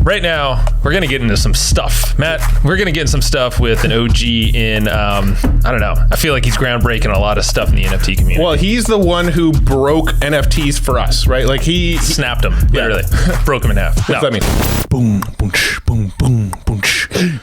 right now, we're going to get into some stuff. Matt, we're going to get into some stuff with an OG in, I don't know. I feel like he's groundbreaking a lot of stuff in the NFT community. Well, he's the one who broke NFTs for us, right? Like he snapped them, literally. Broke them in half. What's that mean? Boom, boom, boom, boom, boom,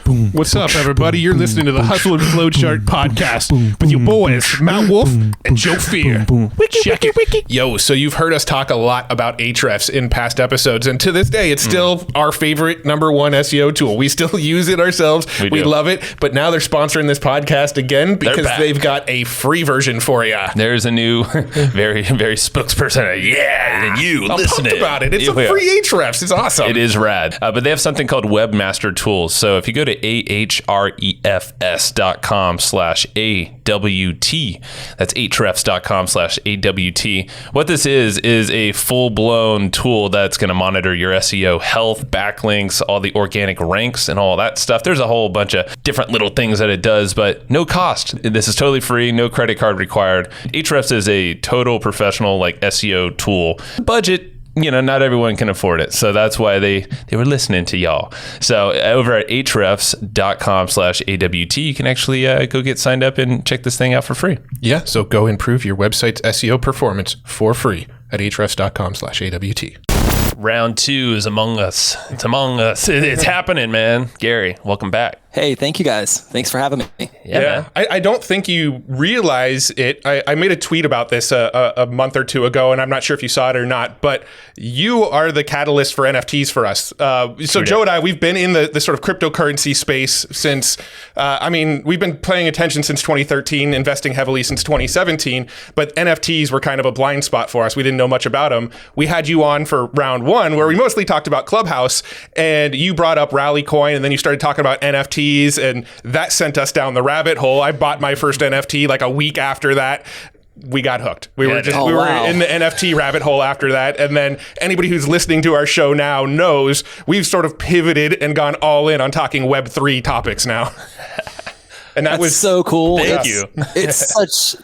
boom. What's up, everybody? You're listening to the Hustle and Flowchart podcast with your boys, Matt Wolf and Joe Fier. Check it. Yo, so you've heard us talk a lot about Ahrefs in past episodes, and to this day, it's still our favorite number one SEO tool. We still use it ourselves. We love it, but now they're sponsoring this podcast again because they've got a free version for you. There's a new, very, very spokesperson. And you I'm listening pumped about it. It's a free Ahrefs. It's awesome. It is rad. But they have something called Webmaster Tools. So if you go to ahrefs.com/AWT, that's ahrefs.com/AWT. What this is a full-blown tool that's going to monitor your SEO health, backlinks, all the organic ranks, and all that stuff. There's a whole bunch of different little things that it does, but no cost. This is totally free, no credit card required. Ahrefs is a total professional like SEO tool. Budget, not everyone can afford it. So that's why they were listening to y'all. So over at ahrefs.com/AWT, you can actually go get signed up and check this thing out for free. Yeah, so go improve your website's SEO performance for free at ahrefs.com/AWT. Round 2 is among us. It's among us. It's happening, man. Gary, welcome back. Hey, thank you guys. Thanks for having me. Yeah. I don't think you realize it. I made a tweet about this a month or two ago, and I'm not sure if you saw it or not, but you are the catalyst for NFTs for us. So Joe and I, we've been in the sort of cryptocurrency space since, we've been paying attention since 2013, investing heavily since 2017, but NFTs were kind of a blind spot for us. We didn't know much about them. We had you on for round 1, where we mostly talked about Clubhouse, and you brought up Rally Coin, and then you started talking about NFTs, and that sent us down the rabbit hole. I bought my first NFT like a week after that. We got hooked. We were in the NFT rabbit hole after that. And then anybody who's listening to our show now knows we've sort of pivoted and gone all in on talking Web3 topics now. And that was so cool. Thank you.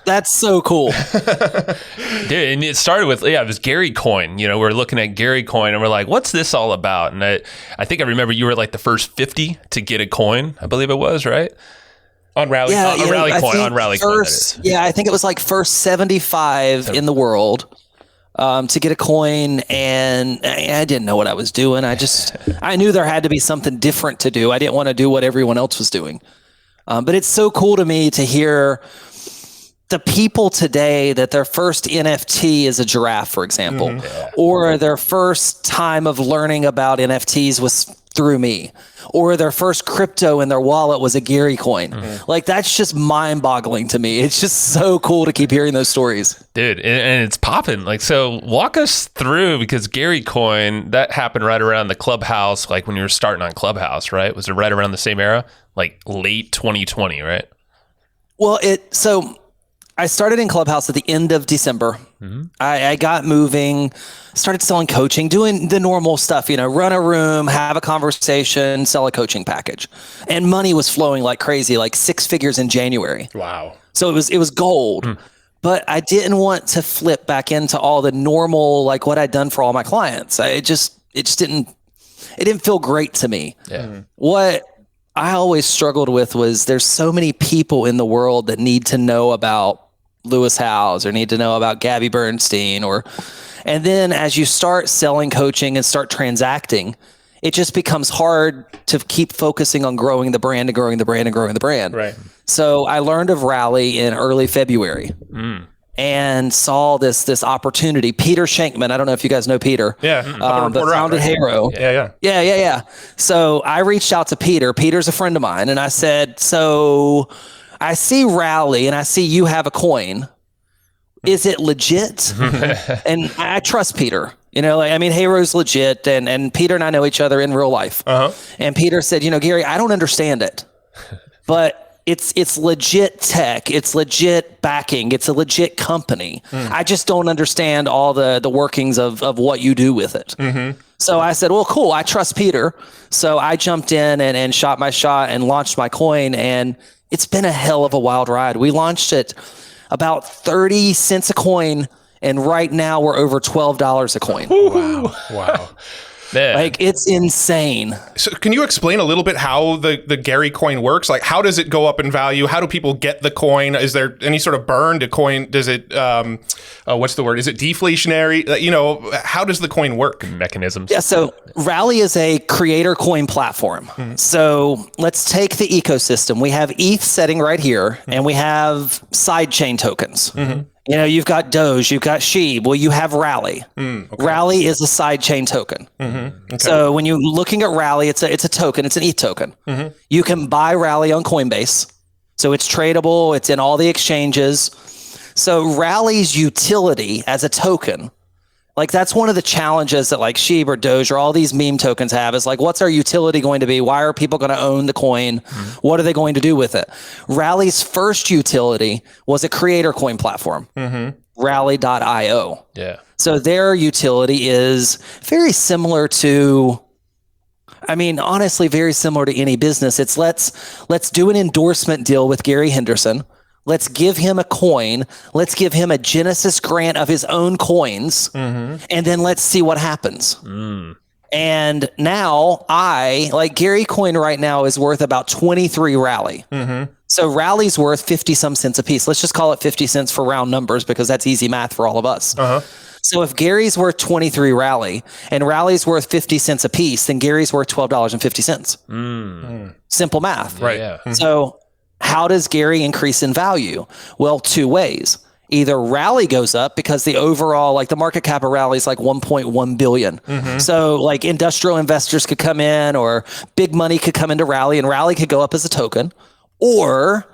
That's so cool. Dude, and it started with, it was Gary Coin. We're looking at Gary Coin and we're like, what's this all about? And I think I remember you were like the first 50 to get a coin, I believe it was, right? On Rally Coin. Yeah, I think it was like first 75 in the world to get a coin, and I didn't know what I was doing. I knew there had to be something different to do. I didn't want to do what everyone else was doing. But it's so cool to me to hear the people today that their first NFT is a giraffe, for example, or their first time of learning about NFTs was through me, or their first crypto in their wallet was a Gary coin. Like, that's just mind-boggling to me. It's just so cool to keep hearing those stories. Dude, and it's popping. Like, so walk us through, because Gary coin, that happened right around the Clubhouse, like when you were starting on Clubhouse, right? Was it right around the same era? Like late 2020, right? Well, so I started in Clubhouse at the end of December. I got moving, started selling coaching, doing the normal stuff, run a room, have a conversation, sell a coaching package. And money was flowing like crazy, like 6 figures in January. Wow. So it was gold. But I didn't want to flip back into all the normal, like what I'd done for all my clients. It didn't feel great to me. Yeah. What I always struggled with was there's so many people in the world that need to know about Lewis Howes or need to know about Gabby Bernstein, and then as you start selling coaching and start transacting, it just becomes hard to keep focusing on growing the brand and growing the brand and growing the brand. Right. So I learned of Rally in early February. And saw this opportunity. Peter Shankman, I don't know if you guys know Peter. Yeah, but founded Haro. Yeah. So I reached out to Peter. Peter's a friend of mine, and I said, so I see Rally, and I see you have a coin. Is it legit? And I trust Peter. Haro's legit, and Peter and I know each other in real life. And Peter said, Gary, I don't understand it, but it's legit tech. It's legit backing. It's a legit company. I just don't understand all the workings of what you do with it. So I said, well, cool. I trust Peter. So I jumped in and shot my shot and launched my coin. And it's been a hell of a wild ride. We launched it about 30 cents a coin. And right now we're over $12 a coin. Wow. Yeah. Like, it's insane. So can you explain a little bit how the Gary coin works? Like, how does it go up in value? How do people get the coin? Is there any sort of burn to coin? Does it, what's the word? Is it deflationary? You know, how does the coin work? Mechanisms. Yeah, so Rally is a creator coin platform. So let's take the ecosystem. We have ETH setting right here, and we have sidechain tokens. You know, you've got Doge, you've got Sheeb. Well, you have Rally. Rally is a sidechain token. So when you're looking at Rally, it's a token. It's an ETH token. You can buy Rally on Coinbase. So it's tradable. It's in all the exchanges. So Rally's utility as a token, like, that's one of the challenges that like Sheeb or Doge or all these meme tokens have, is like, what's our utility going to be? Why are people going to own the coin? What are they going to do with it? Rally's first utility was a creator coin platform, Rally.io. Yeah. So their utility is very similar to, I mean, honestly, very similar to any business. It's let's do an endorsement deal with Gary Henderson. Let's give him a coin. Let's give him a Genesis grant of his own coins. And then let's see what happens. And now Gary coin right now is worth about 23 Rally. So Rally's worth 50 some cents a piece. Let's just call it 50 cents for round numbers, because that's easy math for all of us. So if Gary's worth 23 Rally and Rally's worth 50 cents a piece, then Gary's worth $12.50. Simple math. Right. Yeah. So how does Gary increase in value? Well, two ways. Either Rally goes up because the overall, like, the market cap of Rally is like 1.1 billion. So like industrial investors could come in, or big money could come into Rally, and Rally could go up as a token, or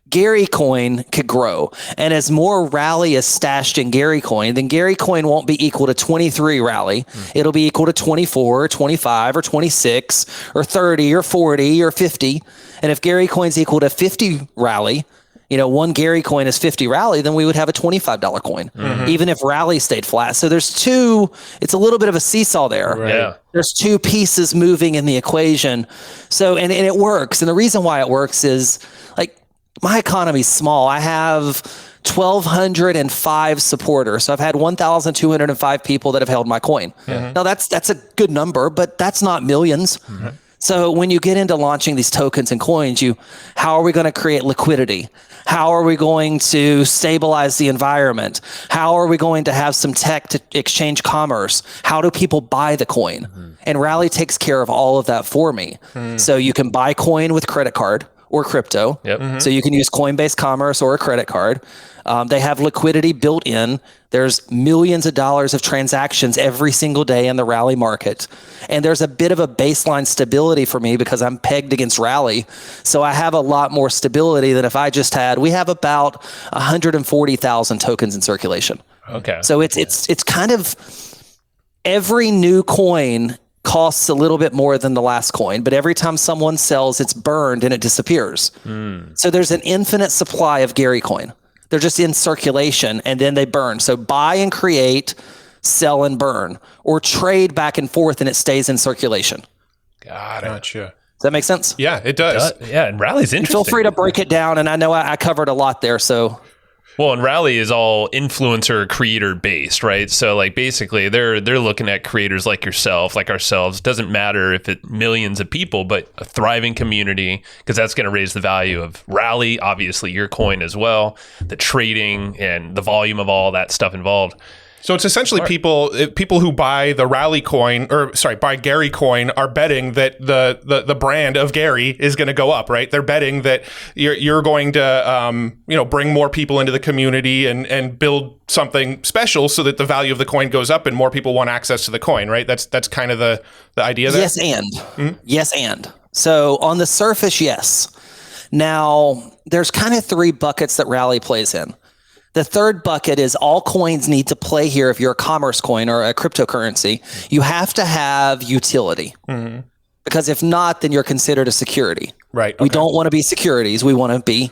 Gary coin could grow. And as more Rally is stashed in Gary coin, then Gary coin won't be equal to 23 Rally. It'll be equal to 24 or 25 or 26 or 30 or 40 or 50. And if Gary coin's equal to 50 Rally, you know, one Gary coin is 50 Rally, then we would have a $25 coin, even if Rally stayed flat. So it's a little bit of a seesaw there. Right. Yeah. There's two pieces moving in the equation. So, and it works. And the reason why it works is, like, my economy's small. I have 1,205 supporters. So I've had 1,205 people that have held my coin. Now that's a good number, but that's not millions. So when you get into launching these tokens and coins, how are we going to create liquidity? How are we going to stabilize the environment? How are we going to have some tech to exchange commerce? How do people buy the coin? And Rally takes care of all of that for me. So you can buy coin with credit card or crypto. So you can use Coinbase Commerce or a credit card. They have liquidity built in. There's millions of dollars of transactions every single day in the Rally market. And there's a bit of a baseline stability for me because I'm pegged against Rally. So I have a lot more stability than if I just we have about 140,000 tokens in circulation. Okay. So it's kind of, every new coin costs a little bit more than the last coin, but every time someone sells, it's burned and it disappears. So there's an infinite supply of Gary coin. They're just in circulation and then they burn. So buy and create, sell and burn, or trade back and forth and it stays in circulation. Got it. Gotcha. Does that make sense? Yeah, it does. Yeah, and Rally's interesting. Feel free to break it down. And I know I covered a lot there, so... Well, and Rally is all influencer creator based, right? So like basically they're looking at creators like yourself, like ourselves. Doesn't matter if it's millions of people, but a thriving community, because that's going to raise the value of Rally, obviously your coin as well, the trading and the volume of all that stuff involved. So it's essentially people who buy the Rally coin, buy Gary coin, are betting that the brand of Gary is going to go up, right? They're betting that you're going to bring more people into the community and build something special so that the value of the coin goes up and more people want access to the coin, right? That's kind of the idea there. Yes, and so on the surface, yes. Now there's kind of three buckets that Rally plays in. The third bucket is all coins need to play here. If you're a commerce coin or a cryptocurrency, you have to have utility. Because if not, then you're considered a security. Right. We don't want to be securities. We want to be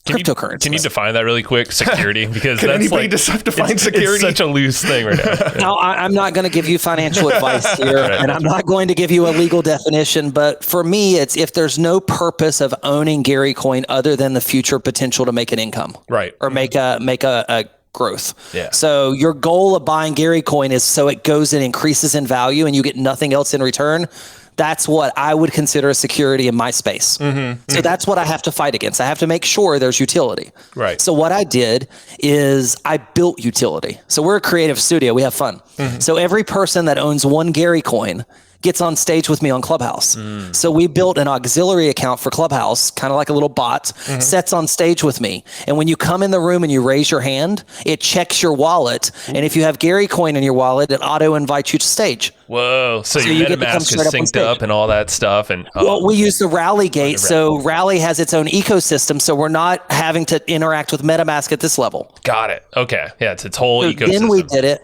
cryptocurrency. Can you define that really quick? Security, because can that's anybody define security? It's such a loose thing right now. Now, I'm not going to give you financial advice here, and I'm not going to give you a legal definition. But for me, it's if there's no purpose of owning Gary coin other than the future potential to make an income, right, or make a growth. Yeah. So your goal of buying Gary coin is so it goes and increases in value and you get nothing else in return. That's what I would consider a security in my space. So that's what I have to fight against. I have to make sure there's utility. Right. So what I did is I built utility. So we're a creative studio. We have fun. So every person that owns one Gary coin gets on stage with me on Clubhouse. So we built an auxiliary account for Clubhouse, kind of like a little bot, sets on stage with me. And when you come in the room and you raise your hand, it checks your wallet. And if you have Gary coin in your wallet, it auto invites you to stage. Whoa. So your you get to come MetaMask is straight up on synced up and all that stuff. And well, we use the Rally Gate. So Rally has its own ecosystem. So we're not having to interact with MetaMask at this level. Got it. Okay. Yeah. It's its whole ecosystem.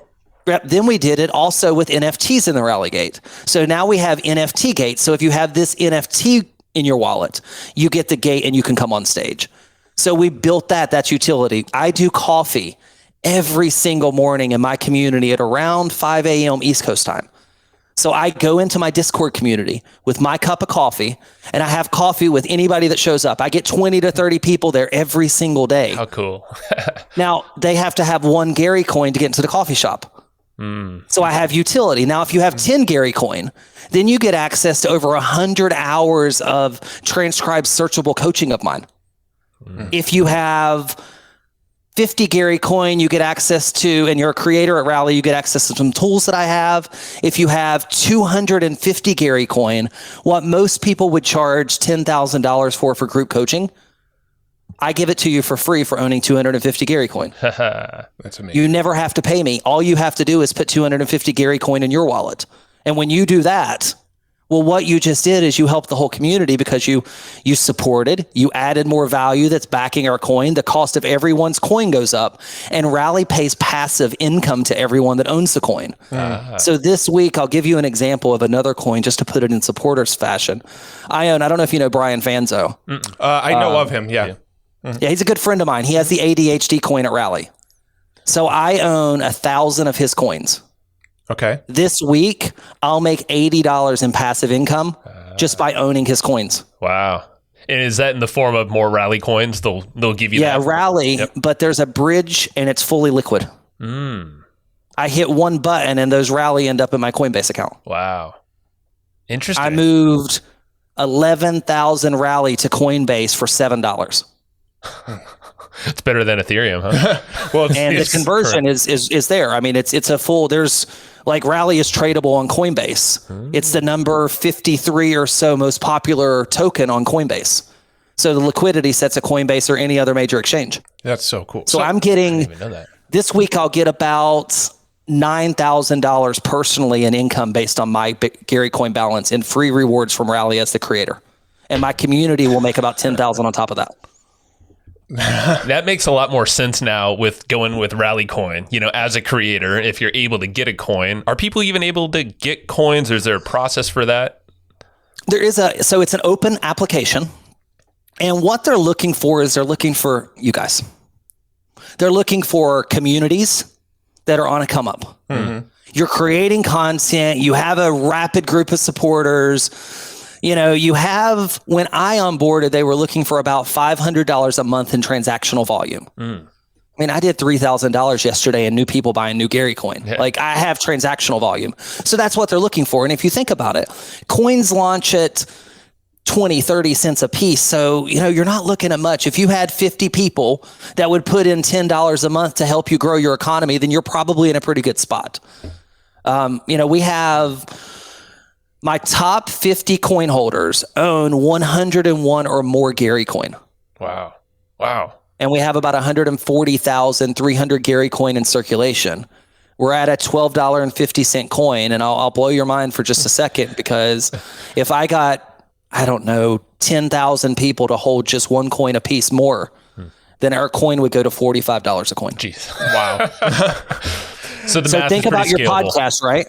Then we did it also with NFTs in the Rally Gate. So now we have NFT Gate. So if you have this NFT in your wallet, you get the gate and you can come on stage. So we built that. That's utility. I do coffee every single morning in my community at around 5 a.m. East Coast time. So I go into my Discord community with my cup of coffee and I have coffee with anybody that shows up. I get 20 to 30 people there every single day. How cool. Now they have to have one Gary coin to get into the coffee shop. So I have utility. Now, if you have 10 Gary coin, then you get access to over 100 hours of transcribed searchable coaching of mine. If you have 50 Gary coin, you get access to, and you're a creator at Rally, you get access to some tools that I have. If you have 250 Gary coin, what most people would charge $10,000 for group coaching, I give it to you for free for owning 250 Gary coin. That's amazing. You never have to pay me. All you have to do is put 250 Gary coin in your wallet. And when you do that, well, what you just did is you helped the whole community because you supported, you added more value that's backing our coin. The cost of everyone's coin goes up and Rally pays passive income to everyone that owns the coin. So this week, I'll give you an example of another coin just to put it in supporters fashion. I don't know if you know Brian Fanzo. I know of him. Yeah. Yeah, he's a good friend of mine. He has the ADHD coin at Rally. So I own 1,000 of his coins. Okay. This week, I'll make $80 in passive income just by owning his coins. Wow. And is that in the form of more Rally coins? They'll give you that? Yeah, Rally, but there's a bridge and it's fully liquid. I hit one button and those Rally end up in my Coinbase account. Wow. Interesting. I moved 11,000 Rally to Coinbase for $7. It's better than Ethereum, huh? Well, and the conversion is there. I mean, it's a full. There's like Rally is tradable on Coinbase. It's the number 53 or so most popular token on Coinbase. So the liquidity sets a Coinbase or any other major exchange. That's so cool. So I'm getting I didn't even know that. This week. I'll get about $9,000 personally in income based on my Gary coin balance and free rewards from Rally as the creator, and my community will make about $10,000 on top of that. That makes a lot more sense now with going with Rally Coin. You know, as a creator, if you're able to get a coin, are people even able to get coins, or is there a process for that? So it's an open application, and what they're looking for is they're looking for you guys. They're looking for communities that are on a come up. You're creating content. You have a rapid group of supporters. You know, you have, when I onboarded, they were looking for about $500 a month in transactional volume. I mean, I did $3,000 yesterday in new people buying new Gary coin. Yeah. Like, I have transactional volume. So that's what they're looking for. And if you think about it, coins launch at 20, 30 cents a piece. So, you know, you're not looking at much. If you had 50 people that would put in $10 a month to help you grow your economy, then you're probably in a pretty good spot. You know, we have... My top 50 coin holders own 101 or more Gary coin. Wow. And we have about 140,300 Gary coin in circulation. We're at a $12.50 coin, and I'll blow your mind for just a second, because if I got, 10,000 people to hold just one coin a piece more, then our coin would go to $45 a coin. Jeez. Wow. So think about your podcast, right?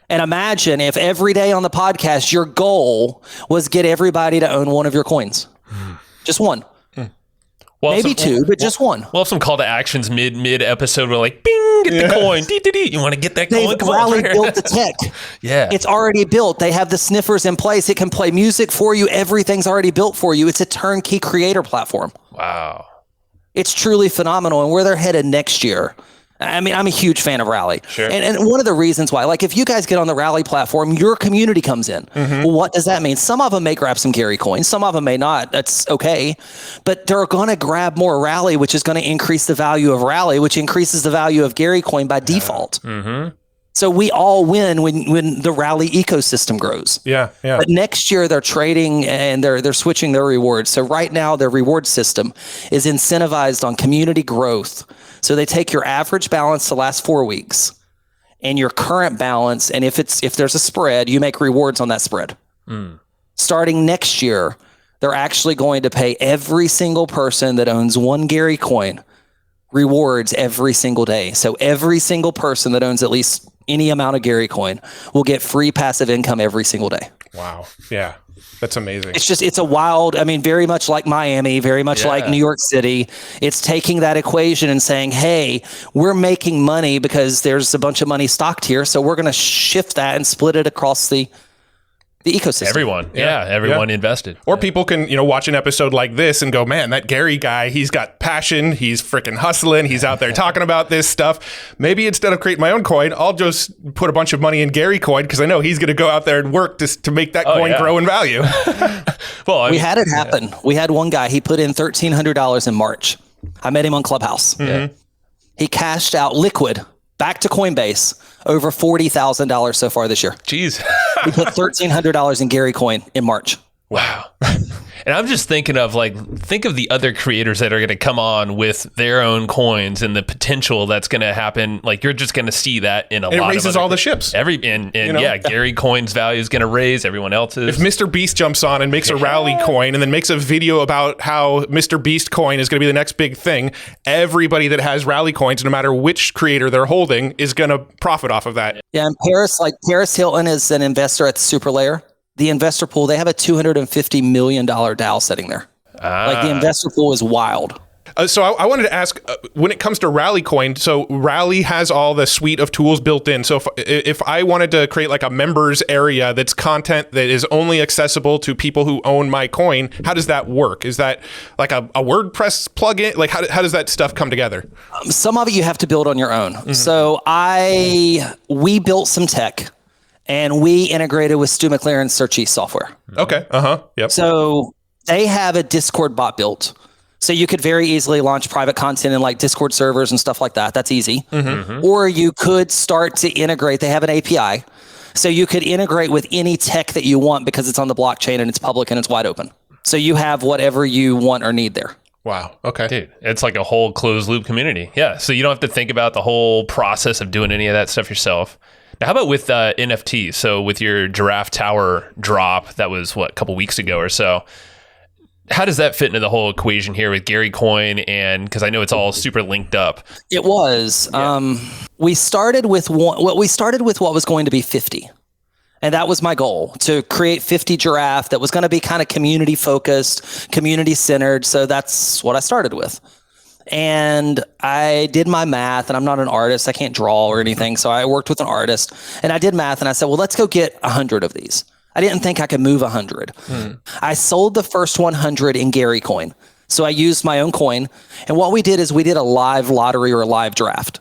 And imagine if every day on the podcast, your goal was get everybody to own one of your coins. Just one. Well, maybe two, but just one. We'll have some call to actions mid episode. We're like, bing, get the coin. You want to get that coin? They've Rally built the tech. Yeah. It's already built. They have the sniffers in place. It can play music for you. Everything's already built for you. It's a turnkey creator platform. Wow. It's truly phenomenal. And where they're headed next year. I mean, I'm a huge fan of Rally. Sure. And one of the reasons why, like if you guys get on the Rally platform, your community comes in. Well, what does that mean? Some of them may grab some Gary coins. Some of them may not. That's okay. But they're going to grab more Rally, which is going to increase the value of Rally, which increases the value of Gary coin by default. So we all win when the Rally ecosystem grows. Yeah. But next year they're trading and they're switching their rewards. So right now their reward system is incentivized on community growth. So they take your average balance the last 4 weeks and your current balance, and if there's a spread, you make rewards on that spread. Starting next year, they're actually going to pay every single person that owns one Gary coin rewards every single day. So every single person that owns at least any amount of Gary coin will get free passive income every single day. Wow. Yeah. That's amazing. It's a wild, I mean, very much like Miami, very much like New York City. It's taking that equation and saying, hey, we're making money because there's a bunch of money stocked here. So we're going to shift that and split it across the ecosystem. Everyone. Everyone invested. Or people can, watch an episode like this and go, man, that Gary guy, he's got passion. He's freaking hustling. He's out there talking about this stuff. Maybe instead of creating my own coin, I'll just put a bunch of money in Gary coin because I know he's going to go out there and work to make that coin grow in value. Well, we had it happen. We had one guy, he put in $1,300 in March. I met him on Clubhouse. He cashed out liquid back to Coinbase over $40,000 so far this year. Jeez. We put $1,300 in Gary coin in March. Wow. And I'm just thinking of think of the other creators that are going to come on with their own coins and the potential that's going to happen. Like you're just going to see that in a lot of it raises all the ships. Gary coin's value is going to raise everyone else's. If Mr. Beast jumps on and makes a Rally coin and then makes a video about how Mr. Beast coin is going to be the next big thing, everybody that has Rally coins, no matter which creator they're holding, is going to profit off of that. Yeah, and Paris Hilton is an investor at the super layer. The investor pool, they have a $250 million DAO sitting there. Like the investor pool is wild. So I wanted to ask, when it comes to Rally coin, so Rally has all the suite of tools built in. So if I wanted to create like a members area that's content that is only accessible to people who own my coin, how does that work? Is that like a WordPress plugin? Like how does that stuff come together? Some of it you have to build on your own. So we built some tech. And we integrated with Stu McLaren's Search East software. Okay. Yep. So they have a Discord bot built. So you could very easily launch private content in like Discord servers and stuff like that. That's easy. Or you could start to integrate. They have an API. So you could integrate with any tech that you want because it's on the blockchain and it's public and it's wide open. So you have whatever you want or need there. Wow. Okay. Dude, it's like a whole closed loop community. Yeah. So you don't have to think about the whole process of doing any of that stuff yourself. Now, how about with NFTs? So with your Giraffe Tower drop, that was a couple weeks ago or so. How does that fit into the whole equation here with Gary Coin? And because I know it's all super linked up. It was. Yeah. We started with what was going to be 50. And that was my goal, to create 50 Giraffe that was going to be kind of community focused, community centered. So that's what I started with. And I did my math, and I'm not an artist. I can't draw or anything. So I worked with an artist and I did math and I said, well, let's go get 100 of these. I didn't think I could move 100. I sold the first 100 in Gary coin. So I used my own coin. And what we did is we did a live lottery or a live draft.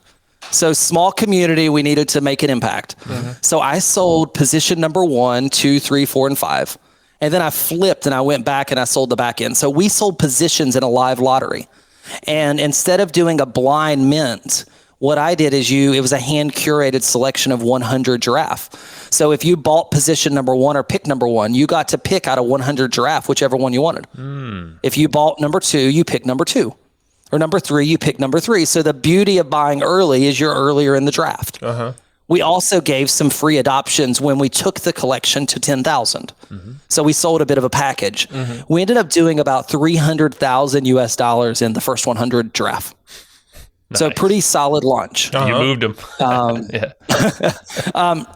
So small community, we needed to make an impact. So I sold position number 1, 2, 3, 4, and 5. And then I flipped and I went back and I sold the back end. So we sold positions in a live lottery. And instead of doing a blind mint, what I did is it was a hand curated selection of 100 Giraffe. So if you bought position number 1 or pick number 1, you got to pick out of 100 Giraffe, whichever one you wanted. If you bought number 2, you pick number 2. Or number 3, you pick number 3. So the beauty of buying early is you're earlier in the draft. We also gave some free adoptions when we took the collection to 10,000. So we sold a bit of a package. We ended up doing about $300,000 US in the first 100 Giraffe. Nice. So pretty solid launch. You moved them.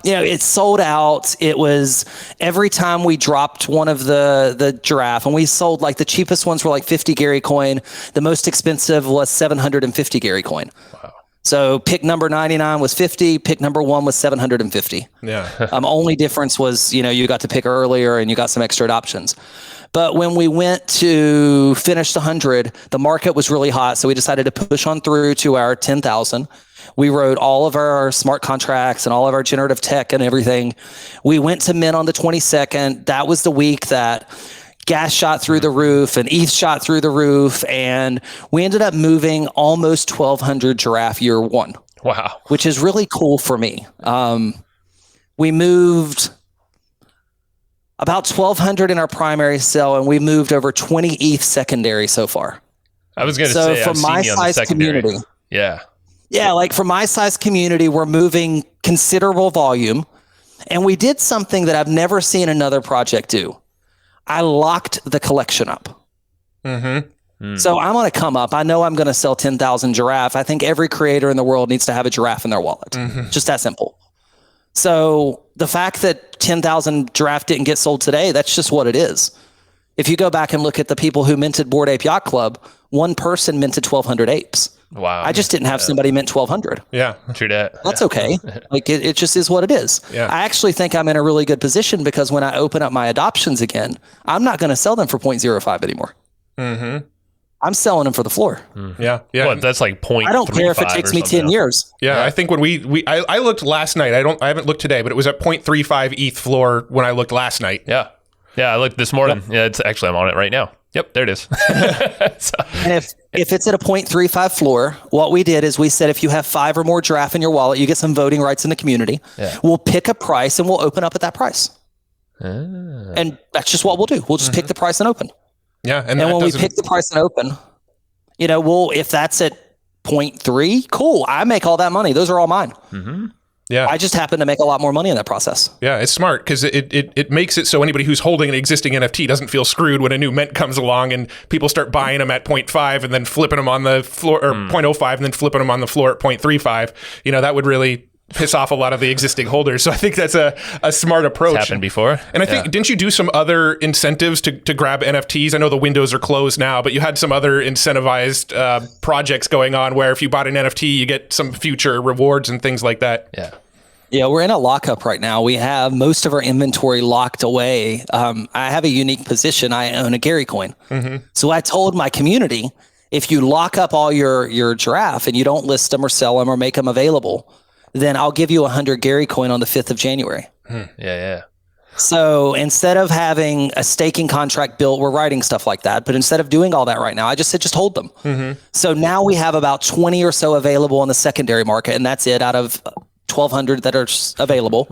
It sold out. It was every time we dropped one of the Giraffe, and we sold like the cheapest ones were like 50 Gary coin. The most expensive was 750 Gary coin. Wow. So pick number 99 was 50, pick number 1 was 750. Yeah. Only difference was, you got to pick earlier and you got some extra adoptions. But when we went to finish the 100, the market was really hot. So we decided to push on through to our 10,000. We wrote all of our smart contracts and all of our generative tech and everything. We went to mint on the 22nd. That was the week that gas shot through the roof and ETH shot through the roof. And we ended up moving almost 1,200 giraffe year one. Wow. Which is really cool for me. We moved about 1,200 in our primary sale, and we moved over 20 ETH secondary so far. I was going to say, for my size community, yeah, like for my size community, we're moving considerable volume, and we did something that I've never seen another project do. I locked the collection up. So I'm going to come up. I know I'm going to sell 10,000 giraffe. I think every creator in the world needs to have a giraffe in their wallet. Just that simple. So the fact that 10,000 giraffe didn't get sold today, that's just what it is. If you go back and look at the people who minted Bored Ape Yacht Club, one person minted 1,200 apes. Wow. I just didn't have somebody mint 1,200. Yeah. True that. That's okay. Like it just is what it is. Yeah. I actually think I'm in a really good position because when I open up my adoptions again, I'm not going to sell them for 0.05 anymore. I'm selling them for the floor. Yeah. Yeah. What, that's like 0.35. I don't care if it takes me 10 years. Yeah. I think when I looked last night, I haven't looked today, but it was at 0.35 ETH floor when I looked last night. Yeah. Yeah. I looked this morning. Yeah. It's actually, I'm on it right now. Yep. There it is. And if it's at a 0.35 floor, what we did is we said, if you have 5 or more giraffe in your wallet, you get some voting rights in the community. We'll pick a price and we'll open up at that price. And that's just what we'll do. We'll just pick the price and open. Yeah. And when we pick the price and open, if that's at 0.3, cool. I make all that money. Those are all mine. Yeah. I just happen to make a lot more money in that process. Yeah, it's smart because it makes it so anybody who's holding an existing NFT doesn't feel screwed when a new mint comes along and people start buying them at 0.5 and then flipping them on the floor, or 0.05 and then flipping them on the floor at 0.35. That would really piss off a lot of the existing holders. So I think that's a smart approach. It's happened before. And I think, didn't you do some other incentives to grab NFTs? I know the windows are closed now, but you had some other incentivized projects going on where if you bought an NFT, you get some future rewards and things like that. Yeah. Yeah, we're in a lockup right now. We have most of our inventory locked away. I have a unique position. I own a Gary coin. So I told my community, if you lock up all your giraffe and you don't list them or sell them or make them available, then I'll give you 100 Gary coin on the 5th of January. Yeah. So instead of having a staking contract built, we're writing stuff like that. But instead of doing all that right now, I just said, just hold them. So now we have about 20 or so available on the secondary market. And that's it out of 1,200 that are available.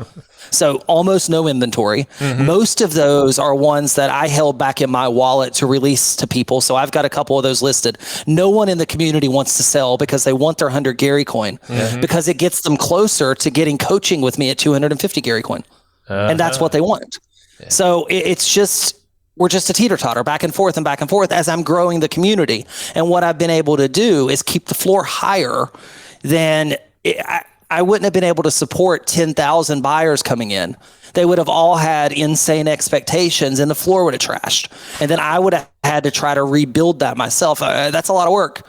So almost no inventory. Most of those are ones that I held back in my wallet to release to people. So I've got a couple of those listed. No one in the community wants to sell because they want their 100 Gary coin because it gets them closer to getting coaching with me at 250 Gary coin. And that's what they want. So it's just, we're just a teeter-totter back and forth as I'm growing the community. And what I've been able to do is keep the floor higher than I wouldn't have been able to support 10,000 buyers coming in. They would have all had insane expectations and the floor would have trashed. And then I would have had to try to rebuild that myself. That's a lot of work.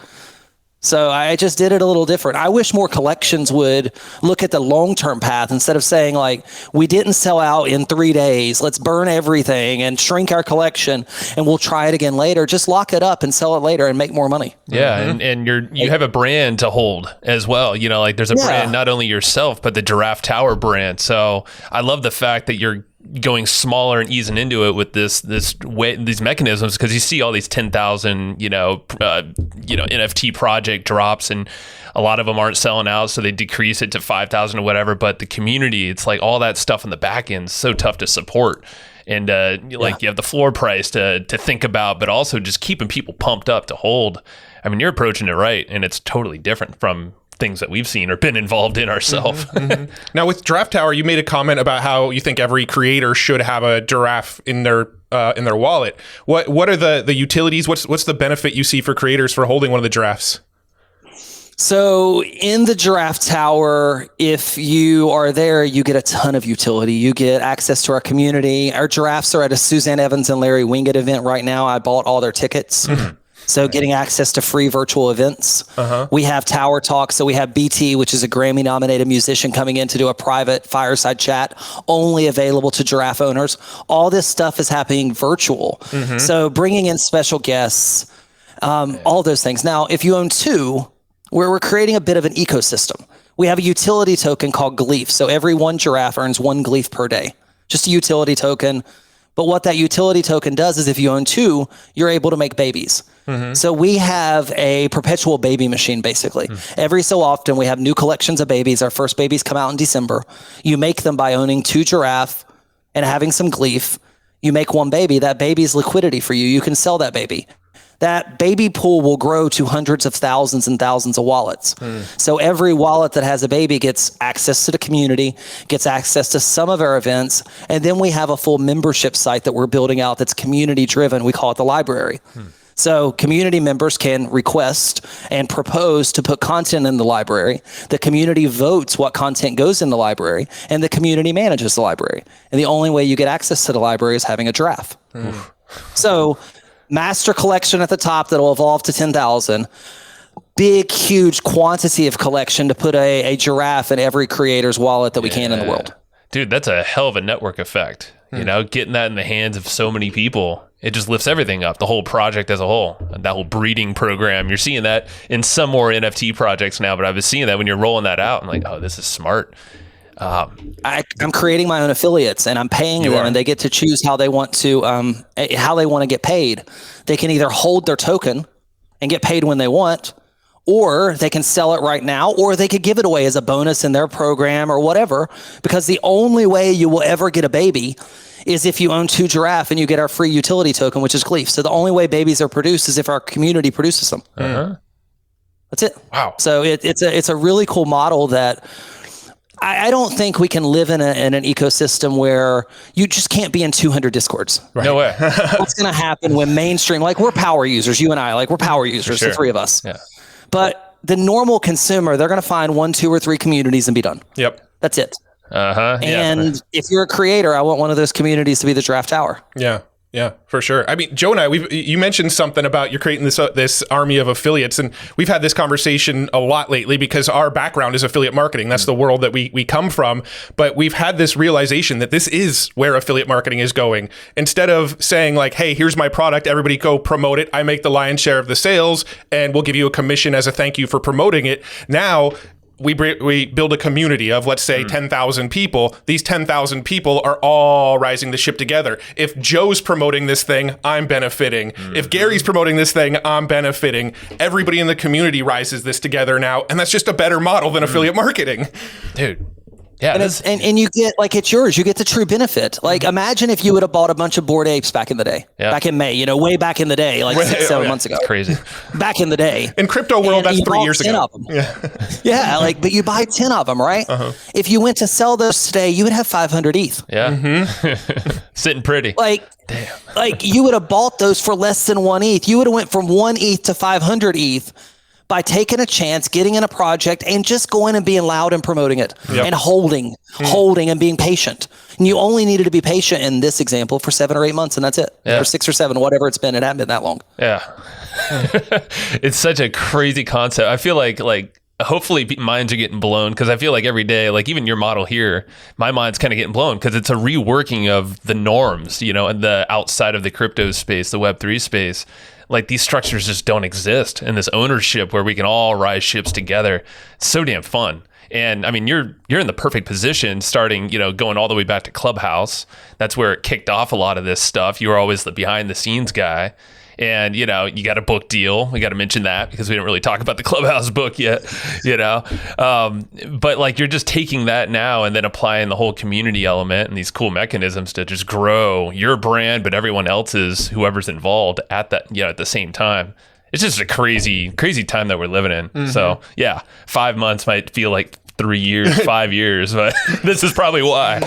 So I just did it a little different. I wish more collections would look at the long-term path instead of saying like, we didn't sell out in 3 days. Let's burn everything and shrink our collection and we'll try it again later. Just lock it up and sell it later and make more money. Yeah. And you have a brand to hold as well. There's a brand, not only yourself, but the Giraffe Tower brand. So I love the fact that you're going smaller and easing into it with this way, these mechanisms, because you see all these 10,000 NFT project drops and a lot of them aren't selling out, so they decrease it to 5,000 or whatever. But the community, it's like all that stuff in the back end is so tough to support. And you have the floor price to think about, but also just keeping people pumped up to hold. I mean, you're approaching it right, and it's totally different from things that we've seen or been involved in ourselves. Now with Giraffe Tower, you made a comment about how you think every creator should have a giraffe in their wallet. What are the utilities? What's the benefit you see for creators for holding one of the giraffes? So in the Giraffe Tower, if you are there, you get a ton of utility. You get access to our community. Our giraffes are at a Suzanne Evans and Larry Winget event right now. I bought all their tickets. So getting access to free virtual events. We have Tower Talk. So we have BT, which is a Grammy nominated musician coming in to do a private fireside chat only available to giraffe owners. All this stuff is happening virtual. So bringing in special guests, all those things. Now, if you own two, we're creating a bit of an ecosystem. We have a utility token called Gleef. So every one giraffe earns 1 Gleef per day. Just a utility token. But what that utility token does is if you own two, you're able to make babies. So we have a perpetual baby machine, basically. Every so often, we have new collections of babies. Our first babies come out in December. You make them by owning 2 giraffe and having some Gleef. You make 1 baby. That baby's liquidity for you. You can sell that baby. That baby pool will grow to hundreds of thousands and thousands of wallets. So every wallet that has a baby gets access to the community, gets access to some of our events, and then we have a full membership site that we're building out that's community driven. We call it the library. So community members can request and propose to put content in the library. The community votes what content goes in the library, and the community manages the library. And the only way you get access to the library is having a giraffe. So master collection at the top that'll evolve to 10,000. Big, huge quantity of collection to put a giraffe in every creator's wallet that we can in the world. Dude, that's a hell of a network effect. You know, getting that in the hands of so many people, it just lifts everything up, the whole project as a whole, that whole breeding program. You're seeing that in some more NFT projects now, but I was seeing that when you're rolling that out. I'm like, oh, this is smart. I'm creating my own affiliates, and I'm paying them, and they get to choose how they want to get paid. They can either hold their token and get paid when they want, or they can sell it right now, or they could give it away as a bonus in their program or whatever, because the only way you will ever get a baby is if you own 2 giraffe and you get our free utility token, which is Gleef. So the only way babies are produced is if our community produces them. That's it. Wow. So it's a really cool model that I don't think we can live in an ecosystem where you just can't be in 200 Discords. Right. No way. What's going to happen when mainstream, like we're power users, you and I, like we're power users, the 3 of us. Yeah. But the normal consumer, they're going to find 1, 2, or 3 communities and be done. Yep. That's it. And if you're a creator, I want one of those communities to be the Giraffe Tower. Yeah, for sure. I mean, Joe and I, you mentioned something about you're creating this army of affiliates, and we've had this conversation a lot lately because our background is affiliate marketing. That's the world that we come from. But we've had this realization that this is where affiliate marketing is going. Instead of saying like, hey, here's my product, everybody go promote it. I make the lion's share of the sales, and we'll give you a commission as a thank you for promoting it. Now, we build a community of, let's say, 10,000 people. These 10,000 people are all rising the ship together. If Joe's promoting this thing, I'm benefiting. If Gary's promoting this thing, I'm benefiting. Everybody in the community rises this together now, and that's just a better model than affiliate marketing. Dude. Yeah, and you get, like, it's yours. You get the true benefit. Like, imagine if you would have bought a bunch of Bored Apes back in the day, back in May, way back in the day, like 6-7 months ago. It's crazy. Back in the day. In crypto world, that's 3 years ago. But you buy 10 of them, right? If you went to sell those today, you would have 500 ETH. Yeah. Sitting pretty. Damn. Like you would have bought those for less than 1 ETH. You would have went from 1 ETH to 500 ETH. By taking a chance, getting in a project, and just going and being loud and promoting it, and holding and being patient. And you only needed to be patient in this example for 7 or 8 months, and that's it. Or 6 or 7, whatever it's been. It hasn't been that long. Yeah. It's such a crazy concept. I feel like hopefully minds are getting blown, because I feel like every day, like even your model here, my mind's kind of getting blown because it's a reworking of the norms, and the outside of the crypto space, the Web3 space. Like, these structures just don't exist, and this ownership where we can all rise ships together. It's so damn fun. And I mean, you're in the perfect position, starting, going all the way back to Clubhouse. That's where it kicked off a lot of this stuff. You were always the behind the scenes guy. And, you got a book deal. We got to mention that because we didn't really talk about the Clubhouse book yet, But like, you're just taking that now and then applying the whole community element and these cool mechanisms to just grow your brand, but everyone else's, whoever's involved at that, at the same time. It's just a crazy, crazy time that we're living in. So yeah, 5 months might feel like 3 years, 5 years, but this is probably why.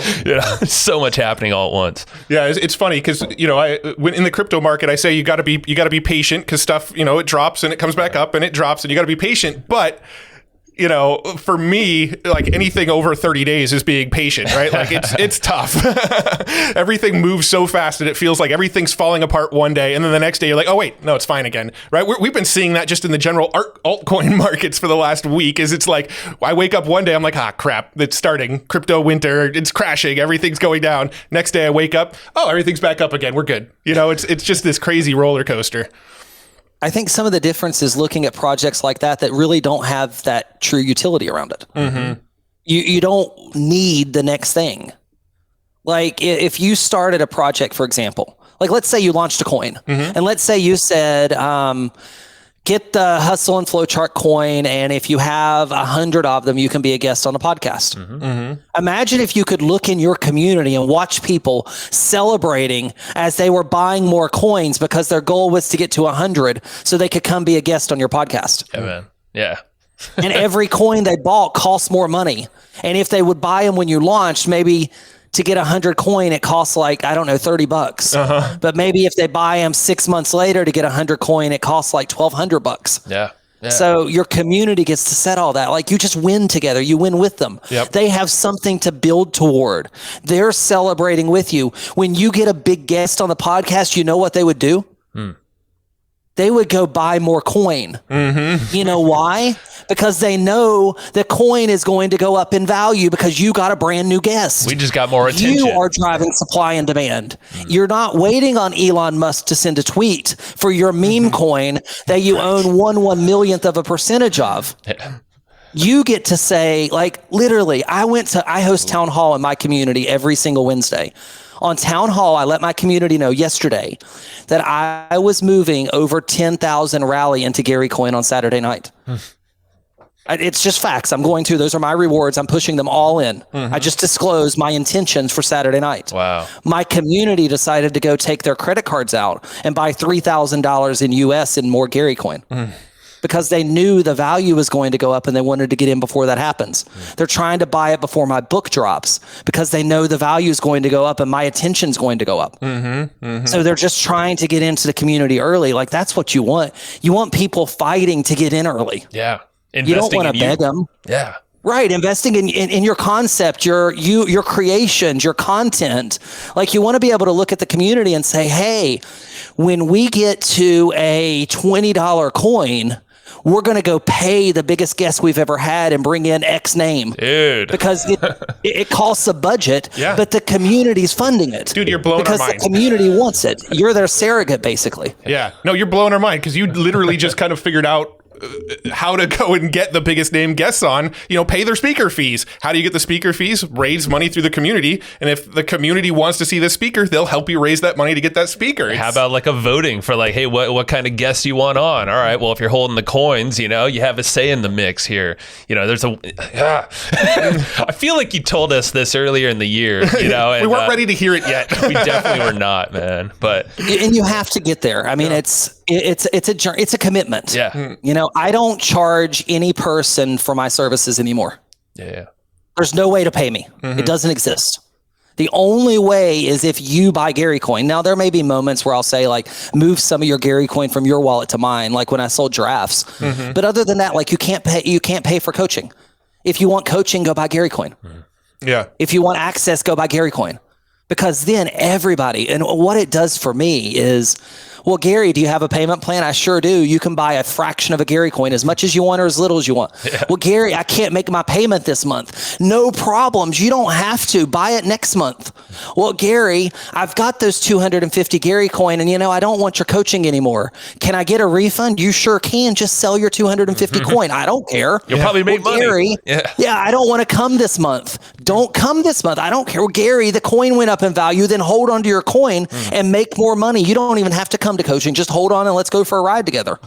So much happening all at once. Yeah, it's funny because when in the crypto market, I say you got to be patient because stuff it drops and it comes back up and it drops and you got to be patient. But you know, for me, like anything over 30 days is being patient, right? Like it's tough. Everything moves so fast and it feels like everything's falling apart one day. And then the next day you're like, oh wait, no, it's fine again, right? We've been seeing that just in the general altcoin markets for the last week. Is it's like, I wake up one day, I'm like, crap, it's starting. Crypto winter, it's crashing. Everything's going down. Next day I wake up, oh, everything's back up again. We're good. You know, it's just this crazy roller coaster. I think some of the difference is looking at projects like that really don't have that true utility around it. Mm-hmm. You don't need the next thing. Like if you started a project, for example, like let's say you launched a coin, and let's say you said, get the Hustle and Flowchart coin, and if you have 100 of them, you can be a guest on the podcast. Imagine if you could look in your community and watch people celebrating as they were buying more coins because their goal was to get to 100 so they could come be a guest on your podcast. Yeah, man. Yeah. And every coin they bought costs more money. And if they would buy them when you launched, maybe to get 100 coin, it costs like, I don't know, $30. But maybe if they buy them 6 months later to get 100 coin, it costs like $1,200. Yeah. So your community gets to set all that. Like you just win together. You win with them. They have something to build toward. They're celebrating with you. When you get a big guest on the podcast, you know what they would do? They would go buy more coin. You know why? Because they know the coin is going to go up in value because you got a brand new guest. We just got more attention. You are driving supply and demand. You're not waiting on Elon Musk to send a tweet for your meme coin that you own 1/1,000,000th of a percentage of. You get to say, like, literally, I host town hall in my community every single Wednesday. On town hall, I let my community know yesterday that I was moving over 10,000 rally into Gary coin on Saturday night. It's just facts. I'm going to. Those are my rewards. I'm pushing them all in. I just disclosed my intentions for Saturday night. Wow. My community decided to go take their credit cards out and buy $3,000 in US in more Gary coin. Because they knew the value was going to go up and they wanted to get in before that happens. They're trying to buy it before my book drops because they know the value is going to go up and my attention is going to go up. So they're just trying to get into the community early. Like that's what you want. You want people fighting to get in early. Yeah. You don't want to beg them. Yeah. Right. Investing in your concept, your creations, your content. Like you want to be able to look at the community and say, hey, when we get to a $20 coin, we're going to go pay the biggest guest we've ever had and bring in X name. Dude. Because it costs a budget, but the community's funding it. Dude, you're blowing our mind. Because the community wants it. You're their surrogate, basically. Yeah. No, you're blowing our mind because you literally just kind of figured out how to go and get the biggest name guests on, you know, pay their speaker fees. How do you get the speaker fees? Raise money through the community. And if the community wants to see the speaker, they'll help you raise that money to get that speaker. How about like a voting for like, hey, what kind of guests you want on? All right, well, if you're holding the coins, you know, you have a say in the mix here. You know, there's I feel like you told us this earlier in the year, you know. And, we weren't ready to hear it yet. We definitely were not, man. But and you have to get there. I mean, it's a journey. It's a commitment. Yeah. You know, I don't charge any person for my services anymore. Yeah. There's no way to pay me. It doesn't exist. The only way is if you buy Gary coin. Now there may be moments where I'll say like, move some of your Gary coin from your wallet to mine, like when I sold giraffes. But other than that, like you can't pay for coaching. If you want coaching, go buy Gary coin. Yeah. If you want access, go buy Gary coin. Because then everybody, and what it does for me is, well, Gary, do you have a payment plan? I sure do. You can buy a fraction of a Gary coin, as much as you want or as little as you want. Yeah. Well, Gary, I can't make my payment this month. No problems. You don't have to. Buy it next month. Well, Gary, I've got those 250 Gary coin and, you know, I don't want your coaching anymore. Can I get a refund? You sure can. Just sell your 250 coin. I don't care. You'll probably make money. Gary, I don't want to come this month. Don't come this month. I don't care. Well, Gary, the coin went up in value. Then hold on to your coin and make more money. You don't even have to come to coaching. Just hold on and let's go for a ride together.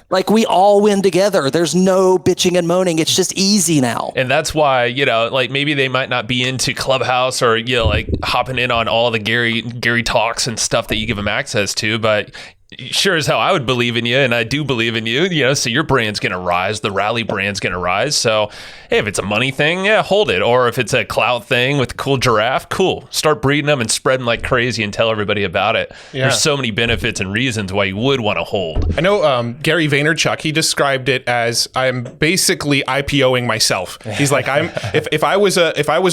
Like we all win together. There's no bitching and moaning. It's just easy now. And that's why, you know, like maybe they might not be into Clubhouse or, you know, like hopping in on all the Gary talks and stuff that you give them access to, but sure as hell I would believe in you, and I do believe in you, so your brand's going to rise, the Rally brand's going to rise. So, hey, if it's a money thing, yeah, hold it. Or if it's a clout thing with a cool giraffe, cool. Start breeding them and spreading like crazy and tell everybody about it. Yeah. There's so many benefits and reasons why you would want to hold. I know Gary Vaynerchuk, he described it as, I'm basically IPOing myself. He's like, if I was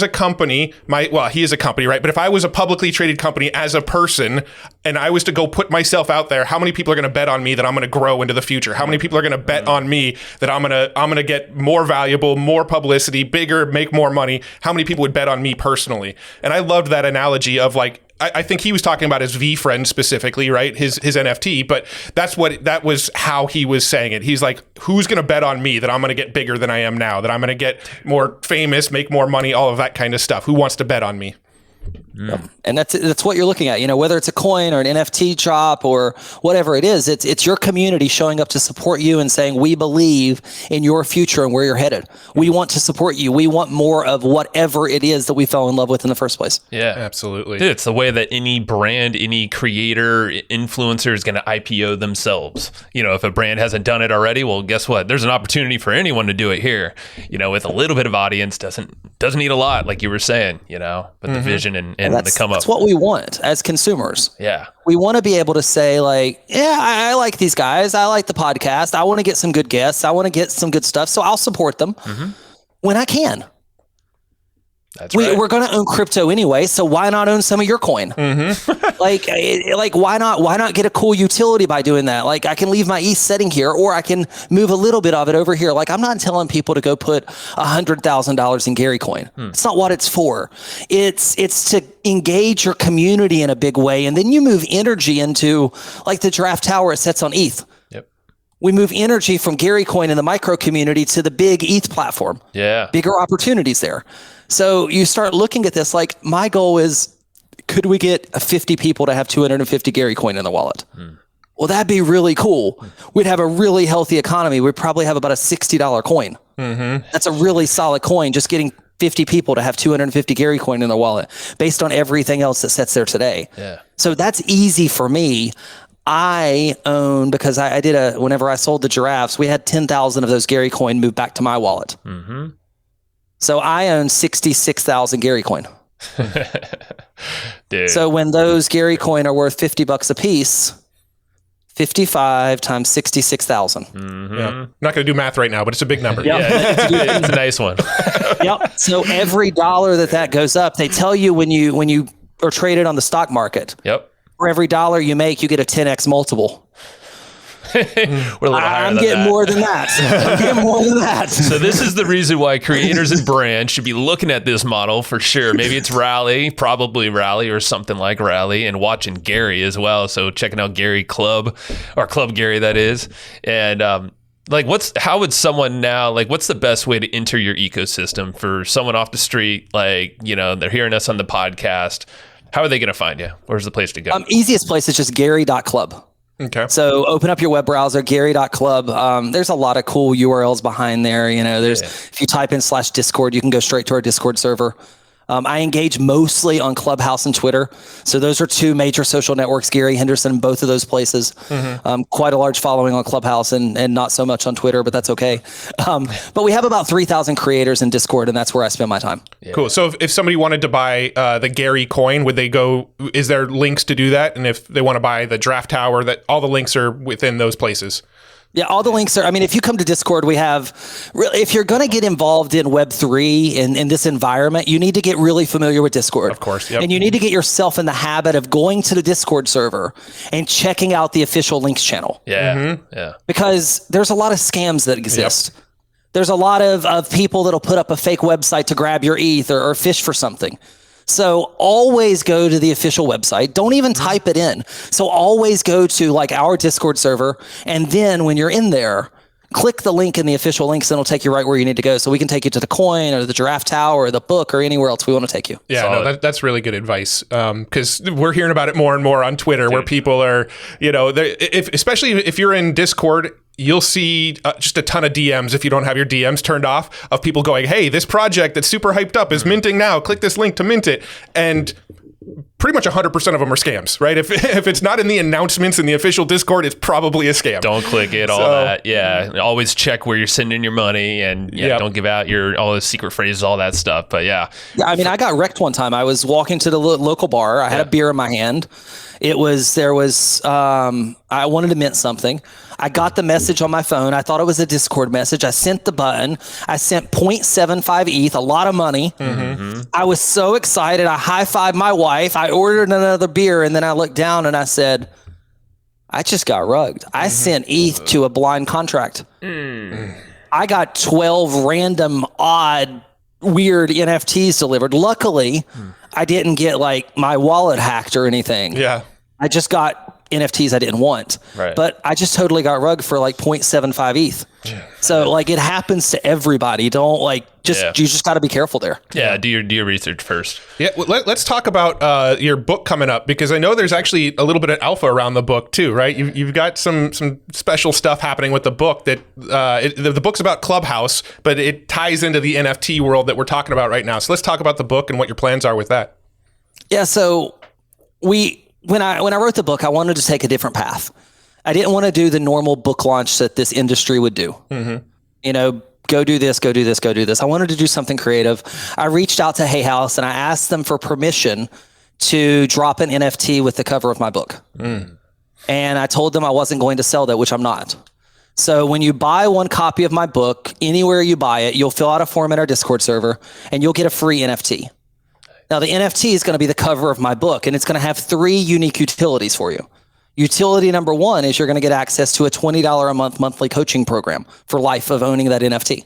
a company, he is a company, right? But if I was a publicly traded company as a person, and I was to go put myself out there, how many people are going to bet on me that I'm going to grow into the future? How many people are going to bet on me that I'm going to get more valuable, more publicity, bigger, make more money? How many people would bet on me personally? And I loved that analogy of like, I think he was talking about his VFriend specifically, right? His NFT, but that was how he was saying it. He's like, who's going to bet on me that I'm going to get bigger than I am now, that I'm going to get more famous, make more money, all of that kind of stuff? Who wants to bet on me? Mm. And that's what you're looking at, whether it's a coin or an NFT drop or whatever it is, it's your community showing up to support you and saying, we believe in your future and where you're headed. We want to support you. We want more of whatever it is that we fell in love with in the first place. Yeah, absolutely. Dude, it's the way that any brand, any creator, influencer is going to IPO themselves. If a brand hasn't done it already, well, guess what? There's an opportunity for anyone to do it here, with a little bit of audience, doesn't need a lot, like you were saying, but the vision and the come up. That's what we want as consumers. Yeah. We want to be able to say like, yeah, I like these guys. I like the podcast. I want to get some good guests. I want to get some good stuff. So I'll support them when I can. That's right. We're going to own crypto anyway, so why not own some of your coin? like why not get a cool utility by doing that? Like I can leave my ETH setting here, or I can move a little bit of it over here. Like I'm not telling people to go put $100,000 in Gary coin. It's not what it's for. It's to engage your community in a big way, and then you move energy into like the Giraffe Tower. It sets on ETH. We move energy from Gary coin in the micro community to the big ETH platform. Yeah. Bigger opportunities there. So you start looking at this, like my goal is, could we get 50 people to have 250 Gary coin in the wallet? Well, that'd be really cool. We'd have a really healthy economy. We'd probably have about a $60 coin. That's a really solid coin. Just getting 50 people to have 250 Gary coin in their wallet based on everything else that sits there today. Yeah. So that's easy for me. I own, because I did whenever I sold the giraffes, we had 10,000 of those Gary coin moved back to my wallet. So I own 66,000 Gary coin. Dude. So when those Gary coin are worth $50 a piece, 55 times 66,000. Yeah. I'm not going to do math right now, but it's a big number. Yeah, it's a nice one. Yep. So every dollar that goes up, they tell you when you are traded on the stock market. Yep. For every dollar you make, you get a 10x multiple. We're a little higher I'm than getting that. more than that. I'm getting more than that. So this is the reason why creators and brands should be looking at this model for sure. Maybe it's Rally, probably Rally or something like Rally, and watching Gary as well. So checking out Gary Club, or Club Gary, that is. And how would someone now, what's the best way to enter your ecosystem for someone off the street? They're hearing us on the podcast. How are they going to find you? Where's the place to go? Easiest place is just gary.club. Okay. So open up your web browser, gary.club. There's a lot of cool URLs behind there. If you type in /Discord, you can go straight to our Discord server. I engage mostly on Clubhouse and Twitter. So those are two major social networks, Gary Henderson, both of those places. Quite a large following on Clubhouse and not so much on Twitter, but that's okay. But we have about 3,000 creators in Discord, and that's where I spend my time. Yeah. Cool. So if somebody wanted to buy the Gary coin, would they go, is there links to do that? And if they want to buy the Giraffe Tower, that all the links are within those places? Yeah, all the links are, if you come to Discord, we have, if you're going to get involved in Web3 in this environment, you need to get really familiar with Discord. Of course, yep. And you need to get yourself in the habit of going to the Discord server and checking out the official links channel. Yeah, yeah. Because there's a lot of scams that exist. Yep. There's a lot of people that'll put up a fake website to grab your ETH or fish for something. So always go to the official website. Don't even type it in. So always go to our Discord server. And then when you're in there, click the link in the official links and it'll take you right where you need to go. So we can take you to the coin or the Giraffe Tower or the book or anywhere else we want to take you. Yeah, no, that's really good advice. Because we're hearing about it more and more on Twitter where people are, especially if you're in Discord, you'll see just a ton of DMs if you don't have your DMs turned off of people going, hey, this project that's super hyped up is minting now. Click this link to mint it. And pretty much 100% of them are scams, right? If it's not in the announcements in the official Discord, it's probably a scam. Don't click it, all that. Yeah. Always check where you're sending your money, and don't give out all those secret phrases, all that stuff. But yeah. I mean, I got wrecked one time. I was walking to the local bar. I had a beer in my hand. I wanted to mint something. I got the message on my phone. I thought it was a Discord message. I sent the button. I sent 0.75 ETH, a lot of money. Mm-hmm. I was so excited. I high-fived my wife. I ordered another beer, and then I looked down and I said, I just got rugged. I sent ETH to a blind contract. I got 12 random, odd, weird NFTs delivered. Luckily, I didn't get like my wallet hacked or anything. Yeah. I just got NFTs I didn't want, but I just totally got rugged for like 0.75 ETH. So like it happens to everybody. Don't you just got to be careful there. Yeah. Do your research first. Yeah. Well, let's talk about your book coming up, because I know there's actually a little bit of alpha around the book too, right? You've got some special stuff happening with the book that the book's about Clubhouse, but it ties into the NFT world that we're talking about right now. So let's talk about the book and what your plans are with that. Yeah. So when I wrote the book, I wanted to take a different path. I didn't want to do the normal book launch that this industry would do. Go do this, go do this, go do this. I wanted to do something creative. I reached out to Hay House and I asked them for permission to drop an NFT with the cover of my book. And I told them I wasn't going to sell that, which I'm not. So when you buy one copy of my book, anywhere you buy it, you'll fill out a form in our Discord server and you'll get a free NFT. Now, the NFT is going to be the cover of my book, and it's going to have 3 unique utilities for you. Utility number 1 is you're going to get access to a $20 a month monthly coaching program for life of owning that NFT.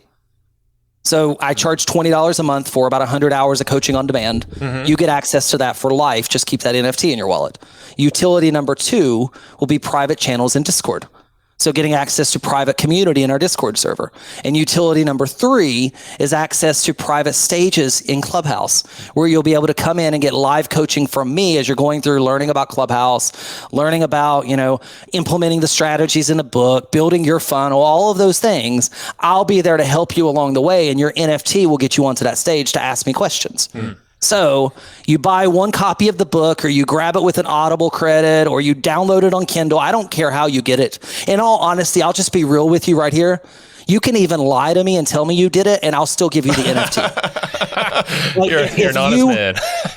So I charge $20 a month for about 100 hours of coaching on demand. You get access to that for life. Just keep that NFT in your wallet. Utility number 2 will be private channels in Discord. So getting access to private community in our Discord server. And utility number 3 is access to private stages in Clubhouse, where you'll be able to come in and get live coaching from me as you're going through learning about Clubhouse, learning about, implementing the strategies in the book, building your funnel, all of those things. I'll be there to help you along the way, and your NFT will get you onto that stage to ask me questions. So you buy one copy of the book, or you grab it with an Audible credit, or you download it on Kindle. I don't care how you get it. In all honesty, I'll just be real with you right here. You can even lie to me and tell me you did it, and I'll still give you the NFT. You're an honest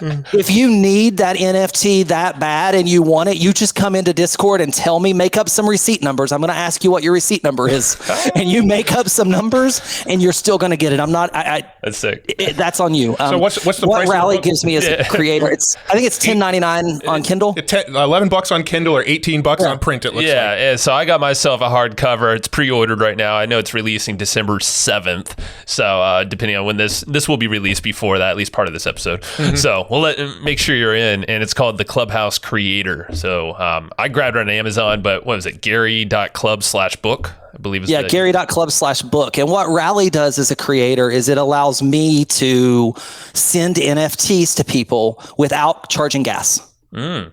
man. If you need that NFT that bad and you want it, you just come into Discord and tell me, make up some receipt numbers. I'm going to ask you what your receipt number is, and you make up some numbers, and you're still going to get it. I'm not. That's sick. That's on you. So what's the what price? What Rally gives me as a creator? I think it's $10.99 on Kindle. $11 on Kindle or $18 on print. It looks like. Yeah. So I got myself a hardcover. It's pre-ordered right now. I know it's releasing December 7th. So depending on when this will be released before that, at least part of this episode. So we'll make sure you're in, and it's called the Clubhouse Creator. So I grabbed it on Amazon, but what was it? Gary.club/book, I believe is Gary.club/book. And what Rally does as a creator is it allows me to send NFTs to people without charging gas. So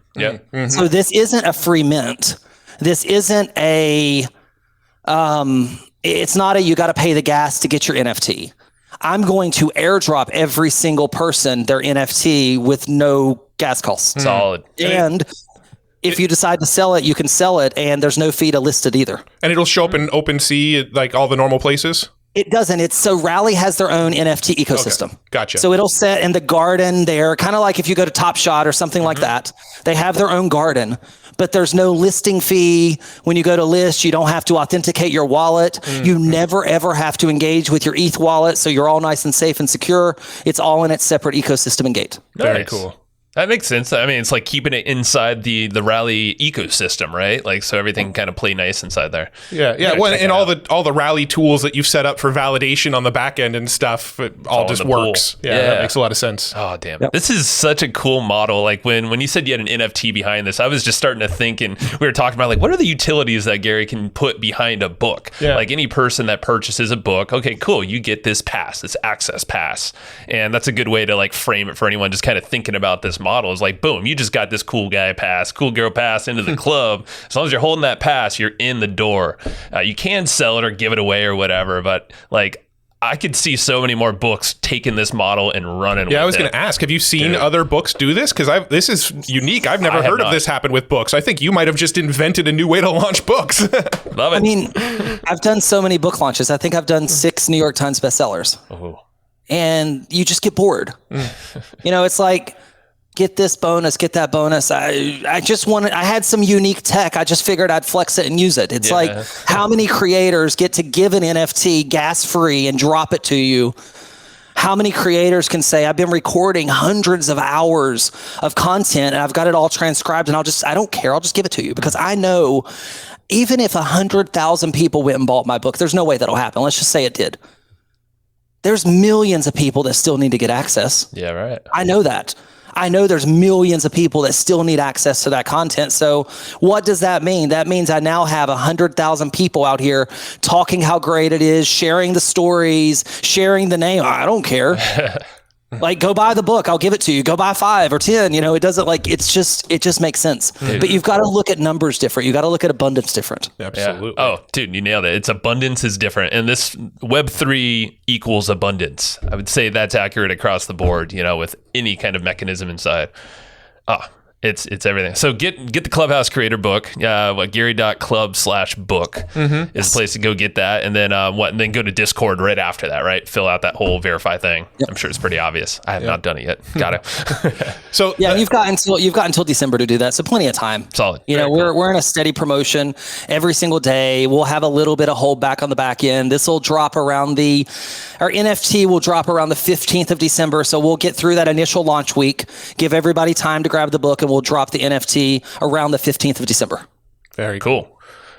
this isn't a free mint. This isn't a it's not a you got to pay the gas to get your NFT. I'm going to airdrop every single person their NFT with no gas costs. Solid. And if you decide to sell it, you can sell it, and there's no fee to list it either. And it'll show up in OpenSea, like all the normal places? It doesn't. So Rally has their own NFT ecosystem. Okay. Gotcha. So it'll set in the garden there, kind of like if you go to Top Shot or something like that. They have their own garden, but there's no listing fee. When you go to list, you don't have to authenticate your wallet. You never, ever have to engage with your ETH wallet. So you're all nice and safe and secure. It's all in its separate ecosystem and gate. Very cool. That makes sense. I mean, it's like keeping it inside the Rally ecosystem, right? Like, so everything kind of play nice inside there. Yeah. Well, and all the Rally tools that you've set up for validation on the back end and stuff, it all just works. Yeah, that makes a lot of sense. Oh, damn. Yep. This is such a cool model. Like when you said you had an NFT behind this, I was just starting to think, and we were talking about like, what are the utilities that Gary can put behind a book? Yeah. Like any person that purchases a book, okay, cool, you get this pass, this access pass. And that's a good way to like frame it for anyone just kind of thinking about this model. Is like, boom, you just got this cool guy pass, cool girl pass into the club. As long as you're holding that pass, you're in the door. You can sell it or give it away or whatever, but like, I could see so many more books taking this model and running with it. Yeah, I was going to ask, have you seen other books do this? Because this is unique. I've never heard of this happen with books. I think you might have just invented a new way to launch books. Love it. I mean, I've done so many book launches. I think I've done 6 New York Times bestsellers. Oh. And you just get bored. It's like, get this bonus, get that bonus. I just wanted, I had some unique tech. I just figured I'd flex it and use it. It's like, how many creators get to give an NFT gas free and drop it to you? How many creators can say, I've been recording hundreds of hours of content and I've got it all transcribed and I don't care. I'll just give it to you because I know even if 100,000 people went and bought my book, there's no way that'll happen. Let's just say it did. There's millions of people that still need to get access. Yeah, right. I know that. I know there's millions of people that still need access to that content. So what does that mean? That means I now have 100,000 people out here talking how great it is, sharing the stories, sharing the name. I don't care. Like, go buy the book. I'll give it to you. Go buy 5 or 10. It doesn't it just makes sense. But you've got to look at numbers different. You got to look at abundance different. Absolutely. Yeah. Oh, dude, you nailed it. It's abundance is different. And this Web3 equals abundance. I would say that's accurate across the board, with any kind of mechanism inside. It's everything. So get the Clubhouse Creator book. Gary.club/book is the place to go get that. And then and then go to Discord right after that, right? Fill out that whole verify thing. Yep. I'm sure it's pretty obvious. I have not done it yet. Got it. So you've got until December to do that. So plenty of time. Solid. We're in a steady promotion every single day. We'll have a little bit of holdback on the back end. This will drop around our NFT will drop around the 15th of December. So we'll get through that initial launch week, give everybody time to grab the book, and we'll drop the NFT around the 15th of December. Very cool.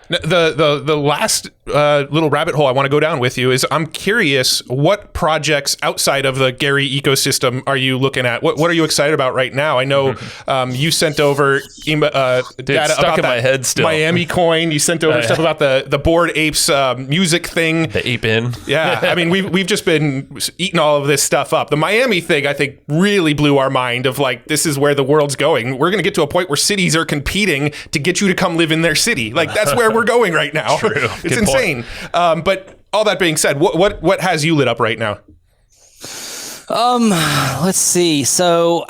The last little rabbit hole I want to go down with you is I'm curious, what projects outside of the Gary ecosystem are you looking at? What are you excited about right now? I know you sent over data about my head still. Miami coin. You sent over stuff about the Bored Apes music thing. The ape in. Yeah, I mean we've just been eating all of this stuff up. The Miami thing I think really blew our mind of this is where the world's going. We're going to get to a point where cities are competing to get you to come live in their city. That's where we're going right now. True. It's Good insane. But all that being said, what has you lit up right now? Let's see. So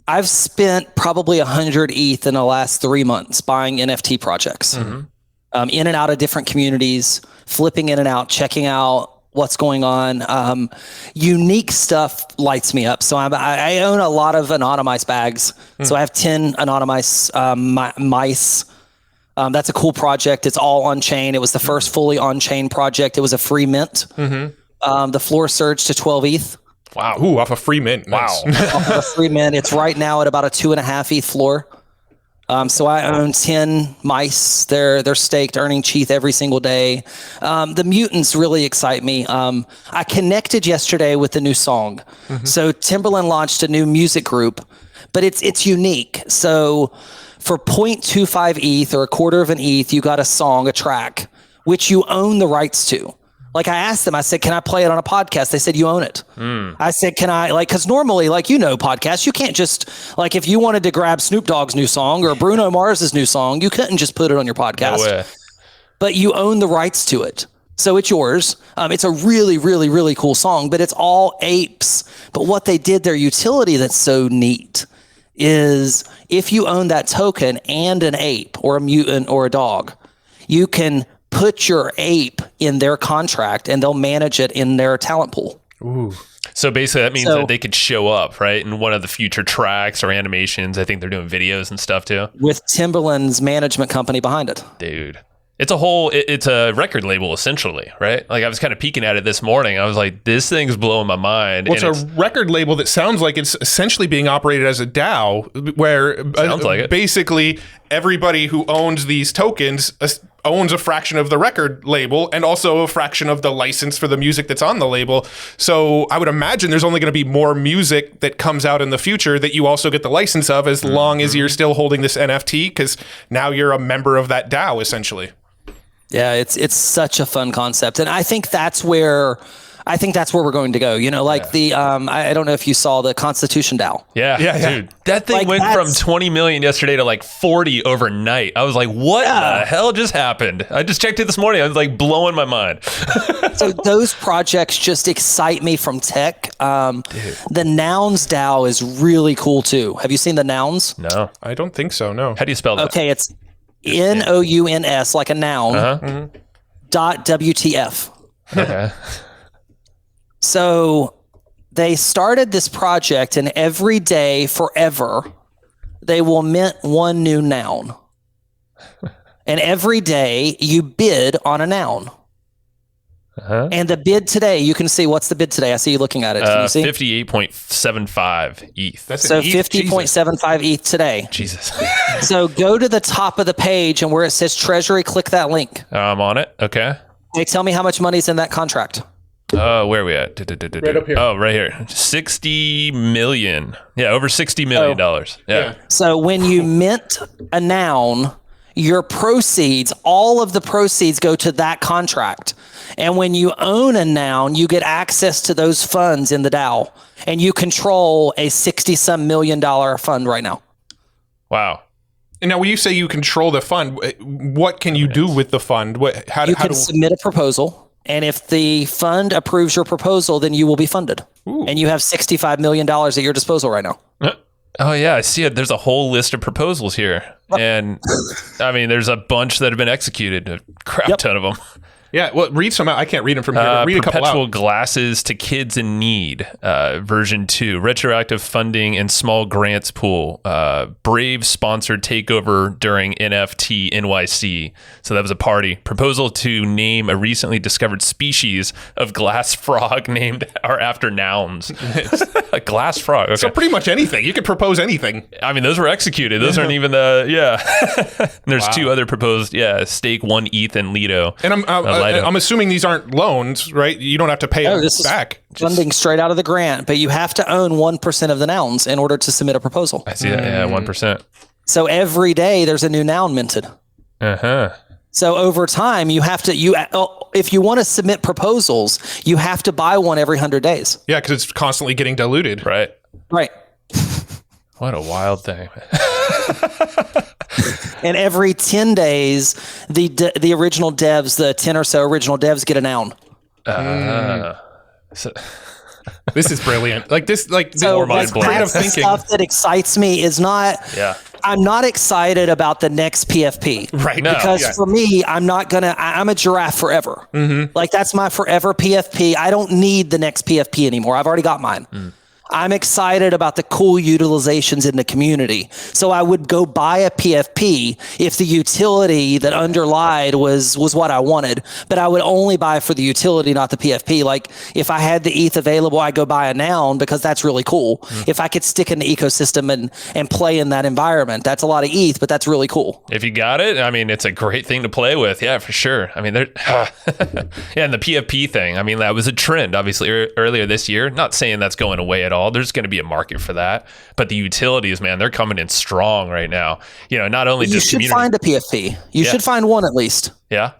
I've spent probably 100 ETH in the last 3 months buying NFT projects, in and out of different communities, flipping in and out, checking out what's going on. Unique stuff lights me up. So I own a lot of anonymized bags. So I have 10 anonymized mice. That's a cool project. It's all on chain. It was the first fully on chain project. It was a free mint. The floor surged to 12 ETH. Wow. Ooh, off a free mint. Nice. Wow. Off of a free mint. It's right now at about a 2.5 ETH floor. So I own 10 mice. They're staked, earning ETH every single day. The mutants really excite me. I connected yesterday with the new song. So Timberland launched a new music group, but it's unique. So for 0.25 ETH or a quarter of an ETH, you got a track, which you own the rights to. Like, I asked them, I said, can I play it on a podcast? They said, you own it. I said, can I, because normally, podcasts, you can't just, if you wanted to grab Snoop Dogg's new song or Bruno Mars's new song, you couldn't just put it on your podcast. No way. But you own the rights to it. So it's yours. It's a really, really, really cool song, but it's all apes. But what they did, their utility that's so neat is if you own that token and an ape or a mutant or a dog, you can put your ape in their contract and they'll manage it in their talent pool. Ooh. So basically that means that they could show up, right, in one of the future tracks or animations. I think they're doing videos and stuff too. With Timberland's management company behind it. Dude. It's a record label essentially, right? I was kind of peeking at it this morning. I was like, this thing's blowing my mind. Well, it's a record label that sounds like it's essentially being operated as a DAO, where basically everybody who owns these tokens owns a fraction of the record label and also a fraction of the license for the music that's on the label. So I would imagine there's only going to be more music that comes out in the future that you also get the license of, as long as you're still holding this NFT, because now you're a member of that DAO essentially. Yeah, it's such a fun concept. And I think that's where I think that's where we're going to go. The I don't know if you saw the Constitution DAO. Yeah, dude. That thing went from 20 million yesterday to like 40 overnight. I was like, what the hell just happened? I just checked it this morning. I was like blowing my mind. So those projects just excite me from tech. The Nouns DAO is really cool too. Have you seen the Nouns? No. I don't think so, no. How do you spell that? Okay, it's NOUNS, like a noun, .WTF. Okay. So they started this project, and every day forever, they will mint one new noun. And every day you bid on a noun. And the bid today, you can see, what's the bid today? I see you looking at it. Can you see? 58.75 ETH. That's so 50.75 ETH today. Jesus. So go to the top of the page, and where it says Treasury, click that link. I'm on it. Okay. Hey, tell me how much money's in that contract. Where are we at? Right up here. Oh, right here. 60 million. Yeah, over $60 million. Yeah. So when you mint a noun, your proceeds, all of the proceeds go to that contract. And when you own a noun, you get access to those funds in the DAO. And you control a $60-some million fund right now. Wow. And now, when you say you control the fund, what can you do with the fund? You can submit a proposal. And if the fund approves your proposal, then you will be funded. Ooh. And you have $65 million at your disposal right now. Oh, yeah. I see it. There's a whole list of proposals here. And I mean, there's a bunch that have been executed, a crap ton of them. Yeah, well, read some out. I can't read them from here. Read a couple out. Perpetual glasses to kids in need, version 2. Retroactive funding and small grants pool. Brave sponsored takeover during NFT NYC. So that was a party. Proposal to name a recently discovered species of glass frog named or after nouns. A glass frog. Okay. So pretty much anything. You could propose anything. I mean, those were executed. Those aren't even the, And there's two other proposed, stake 1 ETH and Lido. And I'm assuming these aren't loans, right? You don't have to pay them back. Funding straight out of the grant, but you have to own 1% of the nouns in order to submit a proposal. I see that. Yeah, 1%. So every day there's a new noun minted. So over time, you have to, if you want to submit proposals, you have to buy one every 100 days. Yeah, because it's constantly getting diluted. Right. What a wild thing. And every 10 days, the original devs, the 10 or so original devs get a noun. This is brilliant. More mind-blowing. Stuff that excites me is not... I'm not excited about the next PFP. Right. Because for me, I'm a giraffe forever. Like, that's my forever PFP. I don't need the next PFP anymore. I've already got mine. I'm excited about the cool utilizations in the community. So I would go buy a PFP if the utility that underlied was what I wanted, but I would only buy for the utility, not the PFP. Like, if I had the ETH available, I'd go buy a noun because that's really cool. If I could stick in the ecosystem and play in that environment, that's a lot of ETH, but that's really cool. If you got it, I mean, it's a great thing to play with. Yeah, for sure. I mean, and the PFP thing, I mean, that was a trend, obviously, earlier this year. Not saying that's going away at all. There's going to be a market for that, but the utilities, man, they're coming in strong right now. Not only just you should find a PFP. You should find one at least. Yeah.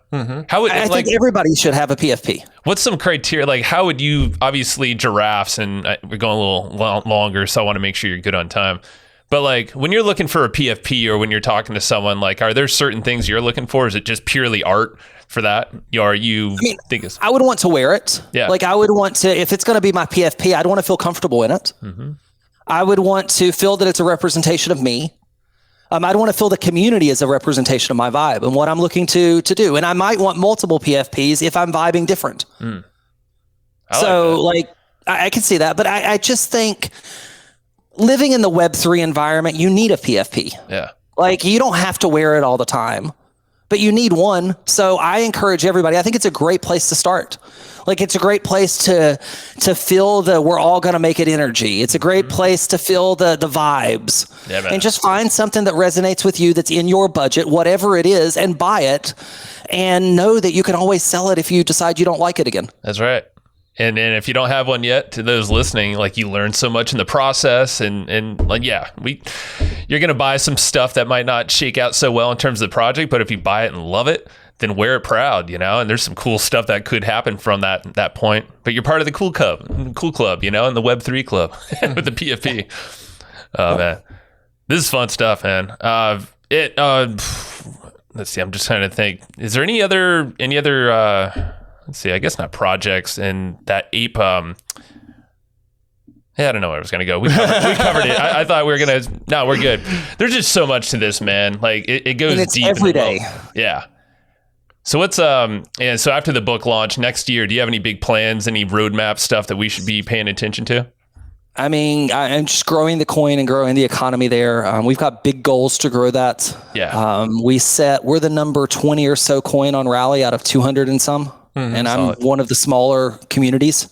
How would I think everybody should have a PFP? What's some criteria? Like, how would you, obviously giraffes, and we're going a little longer, so I want to make sure you're good on time. But like, when you're looking for a PFP or when you're talking to someone, like, are there certain things you're looking for? Is it just purely art for that? I would want to wear it. Yeah. Like, I would want to, if it's going to be my PFP, I'd want to feel comfortable in it. I would want to feel that it's a representation of me. I'd want to feel the community as a representation of my vibe and what I'm looking to do. And I might want multiple PFPs if I'm vibing different. I can see that, but I just think living in the Web3 environment, you need a PFP. Yeah. Like, you don't have to wear it all the time, but you need one. So I encourage everybody. I think it's a great place to start. Like, it's a great place to feel the we're all going to make it energy. It's a great place to feel the vibes. Yeah, man. And just find something that resonates with you that's in your budget, whatever it is, and buy it. And know that you can always sell it if you decide you don't like it again. That's right. And if you don't have one yet, to those listening, like, you learn so much in the process, and like, you're going to buy some stuff that might not shake out so well in terms of the project, but if you buy it and love it, then wear it proud, and there's some cool stuff that could happen from that point. But you're part of the cool club, and the Web3 club with the PFP. Oh man, this is fun stuff, man. Let's see. I'm just trying to think. Is there any other? Let's see. I guess not projects in that ape. Yeah, I don't know where I was going to go. We covered it. I thought we were going to... No, we're good. There's just so much to this, man. Like, it goes deep. Every day. Yeah. So what's... so after the book launch next year, do you have any big plans, any roadmap stuff that we should be paying attention to? I mean, I'm just growing the coin and growing the economy there. We've got big goals to grow that. Yeah. We're the number 20 or so coin on Rally out of 200 and some. And I'm one of the smaller communities.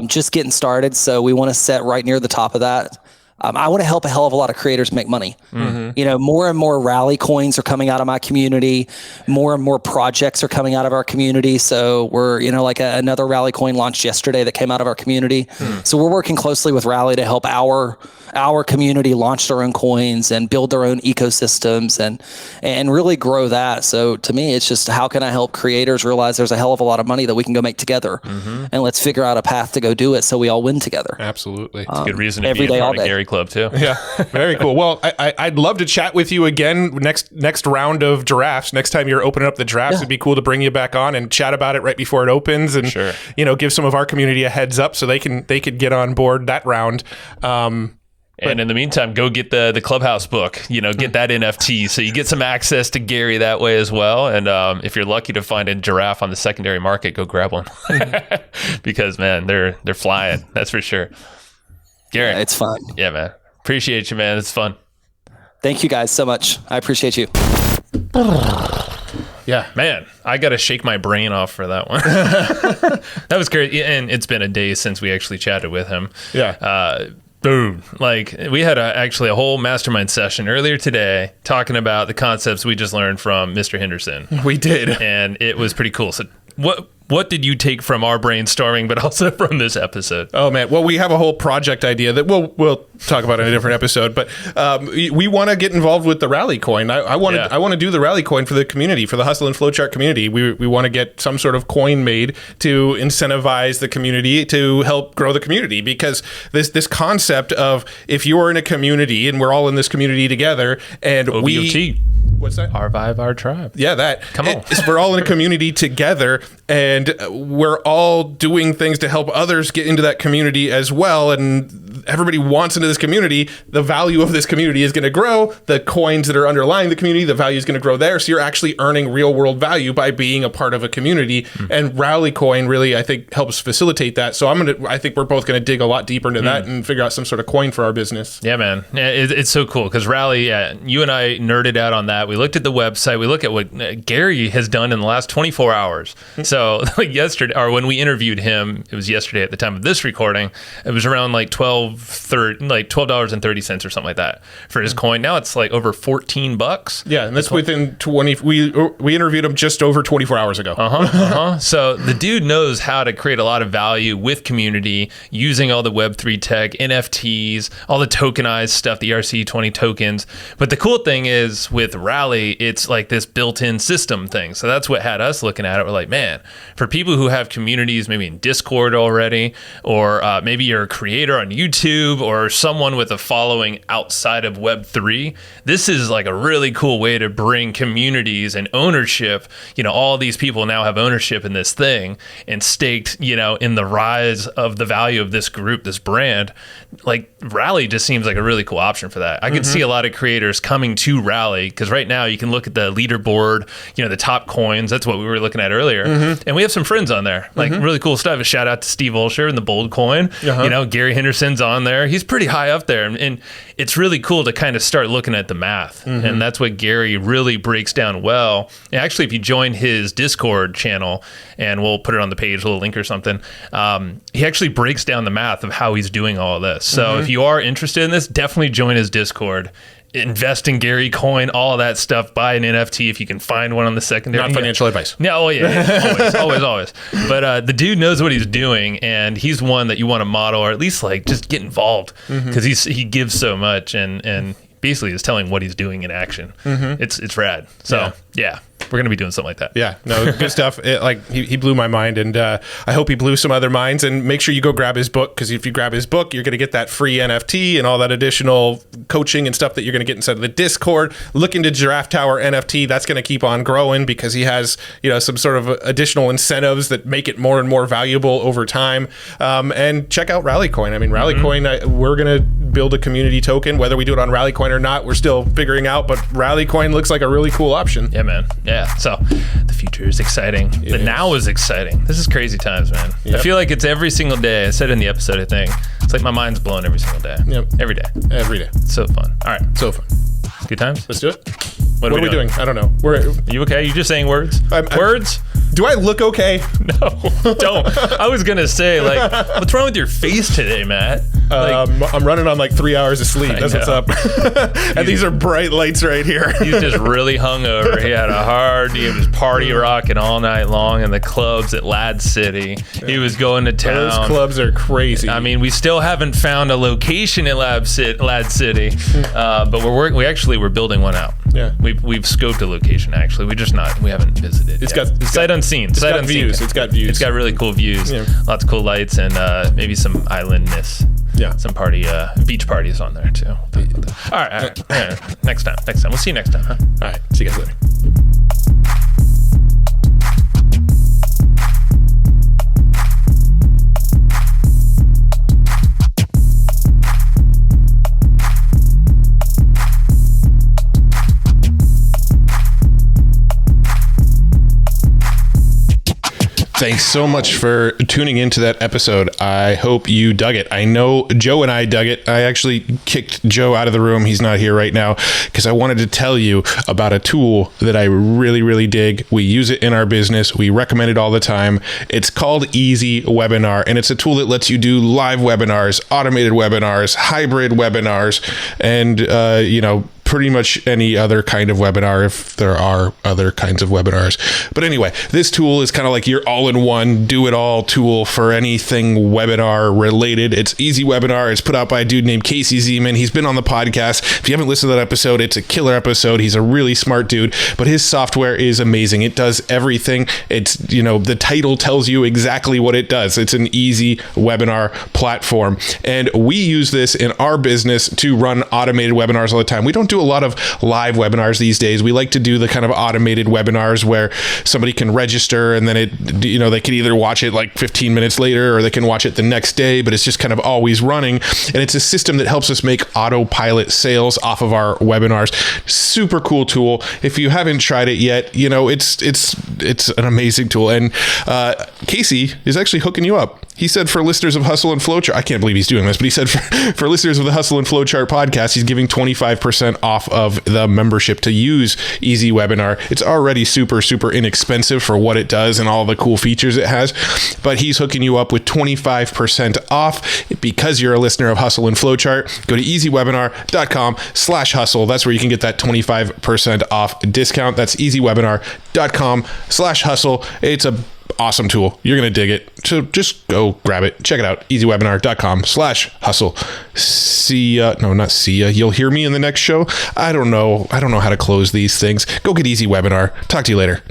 Just getting started, so we want to set right near the top of that. I want to help a hell of a lot of creators make money. More and more Rally coins are coming out of my community. More and more projects are coming out of our community. So we're, another Rally coin launched yesterday that came out of our community. So we're working closely with Rally to help our community launch their own coins and build their own ecosystems and really grow that. So to me, it's just, how can I help creators realize there's a hell of a lot of money that we can go make together, and let's figure out a path to go do it so we all win together. Absolutely. It's a good reason to be a part of Gary Club too. Yeah, very cool. Well, I'd love to chat with you again next round of giraffes. Next time you're opening up the giraffes, it'd be cool to bring you back on and chat about it right before it opens, and give some of our community a heads up so they could get on board that round. And in the meantime, go get the Clubhouse book, get that NFT. So you get some access to Gary that way as well. And if you're lucky to find a giraffe on the secondary market, go grab one. Because, man, they're flying. That's for sure. Gary. Yeah, it's fun. Yeah, man. Appreciate you, man. It's fun. Thank you guys so much. I appreciate you. Yeah, man, I got to shake my brain off for that one. That was great. And it's been a day since we actually chatted with him. Yeah. Boom. Like, we had actually a whole mastermind session earlier today talking about the concepts we just learned from Mr. Henderson. We did. And it was pretty cool. So what did you take from our brainstorming, but also from this episode? Oh, man. Well, we have a whole project idea that we'll talk about in a different episode, but we want to get involved with the Rally coin. I want to do the Rally coin for the community, for the Hustle and Flowchart community. We want to get some sort of coin made to incentivize the community, to help grow the community, because this concept of, if you're in a community and we're all in this community together, and OBOT. What's that? Our vibe, our tribe. Yeah, that. Come on. We're all in a community together, and we're all doing things to help others get into that community as well. And everybody wants into this community. The value of this community is going to grow. The coins that are underlying the community, the value is going to grow there. So you're actually earning real world value by being a part of a community. And Rally coin really, I think, helps facilitate that. So I think we're both going to dig a lot deeper into that and figure out some sort of coin for our business. Yeah, man. It's so cool because Rally, you and I nerded out on that. We looked at the website. We look at what Gary has done in the last 24 hours. So like yesterday, or when we interviewed him, it was yesterday at the time of this recording, it was around like $12.30 or something like that for his coin. Now it's like over $14. Yeah, and that's within 20. We interviewed him just over 24 hours ago. So the dude knows how to create a lot of value with community using all the Web3 tech, NFTs, all the tokenized stuff, the ERC20 tokens. But the cool thing is with Rally, it's like this built-in system thing. So that's what had us looking at it. We're like, man, for people who have communities maybe in Discord already, or maybe you're a creator on YouTube or someone with a following outside of Web3, this is like a really cool way to bring communities and ownership. All these people now have ownership in this thing and staked, in the rise of the value of this group, this brand. Like Rally just seems like a really cool option for that. I could see a lot of creators coming to Rally because right now you can look at the leaderboard, the top coins. That's what we were looking at earlier. And we have some friends on there, like really cool stuff. A shout out to Steve Olsher and the Bold Coin. Gary Henderson's on there. He's pretty high up there. And it's really cool to kind of start looking at the math. And that's what Gary really breaks down well. And actually, if you join his Discord channel, and we'll put it on the page, a little link or something, he actually breaks down the math of how he's doing all of this. So if you are interested in this, definitely join his Discord. Invest in Gary coin, all of that stuff. Buy an NFT if you can find one on the secondary. Not financial advice. No, always. But the dude knows what he's doing, and he's one that you want to model, or at least like just get involved, because he gives so much and basically is telling what he's doing in action. It's rad. So yeah. We're going to be doing something like that. Yeah, no, good stuff. He blew my mind, and I hope he blew some other minds. And make sure you go grab his book, because if you grab his book, you're going to get that free NFT and all that additional coaching and stuff that you're going to get inside of the Discord. Look into Giraffe Tower NFT. That's going to keep on growing, because he has, some sort of additional incentives that make it more and more valuable over time. And check out Rallycoin. I mean, Rallycoin, we're going to build a community token. Whether we do it on Rallycoin or not, we're still figuring out, but Rallycoin looks like a really cool option. Yeah, man. Yeah. So the future is exciting. The now is exciting. This is crazy times, man. Yep. I feel like it's every single day. I said in the episode, I think. It's like my mind's blown every single day. Yep. Every day. Every day. It's so fun. All right. So fun. Good times? Let's do it. What are we doing? I don't know. You okay? You just saying words? Words? Do I look okay? No, don't. I was going to say, what's wrong with your face today, Matt? I'm running on 3 hours of sleep. That's what's up. And these are bright lights right here. He's just really hungover. He had he was party rocking all night long in the clubs at LADZ City. He was going to town. Those clubs are crazy. I mean, we still haven't found a location at LADZ City, but we're building one out. Yeah. We've scoped a location, actually. We haven't visited. It's got sight unseen. It's got views. It's got views. It's got really cool views. Yeah. Lots of cool lights, and maybe some islandness. Yeah. Some beach parties on there too. All right. Next time. We'll see you next time. Huh? All right. See you guys later. Thanks so much for tuning into that episode. I hope you dug it. I know Joe and I dug it. I actually kicked Joe out of the room. He's not here right now, because I wanted to tell you about a tool that I really, really dig. We use it in our business. We recommend it all the time. It's called Easy Webinar, and it's a tool that lets you do live webinars, automated webinars, hybrid webinars, and, pretty much any other kind of webinar, if there are other kinds of webinars. But anyway, this tool is kind of like your all-in-one, do-it-all tool for anything webinar related. It's Easy Webinar. It's put out by a dude named Casey Zeman. He's been on the podcast. If you haven't listened to that episode, it's a killer episode. He's a really smart dude, but his software is amazing. It does everything. It's, the title tells you exactly what it does. It's an easy webinar platform. And we use this in our business to run automated webinars all the time. We don't do a lot of live webinars these days. We like to do the kind of automated webinars where somebody can register and then they can either watch it 15 minutes later or they can watch it the next day, but it's just kind of always running. And it's a system that helps us make autopilot sales off of our webinars. Super cool tool. If you haven't tried it yet, it's an amazing tool. And Casey is actually hooking you up. He said for listeners of Hustle and Flowchart, I can't believe he's doing this, but he said for listeners of the Hustle and Flowchart podcast, he's giving 25% off of the membership to use Easy Webinar. It's already super, super inexpensive for what it does and all the cool features it has, but he's hooking you up with 25% off because you're a listener of Hustle and Flowchart. Go to easywebinar.com/hustle. That's where you can get that 25% off discount. That's easywebinar.com/hustle. It's a awesome tool. You're going to dig it. So just go grab it. Check it out. easywebinar.com/hustle. See ya. No, not see ya. You'll hear me in the next show. I don't know how to close these things. Go get Easy Webinar. Talk to you later.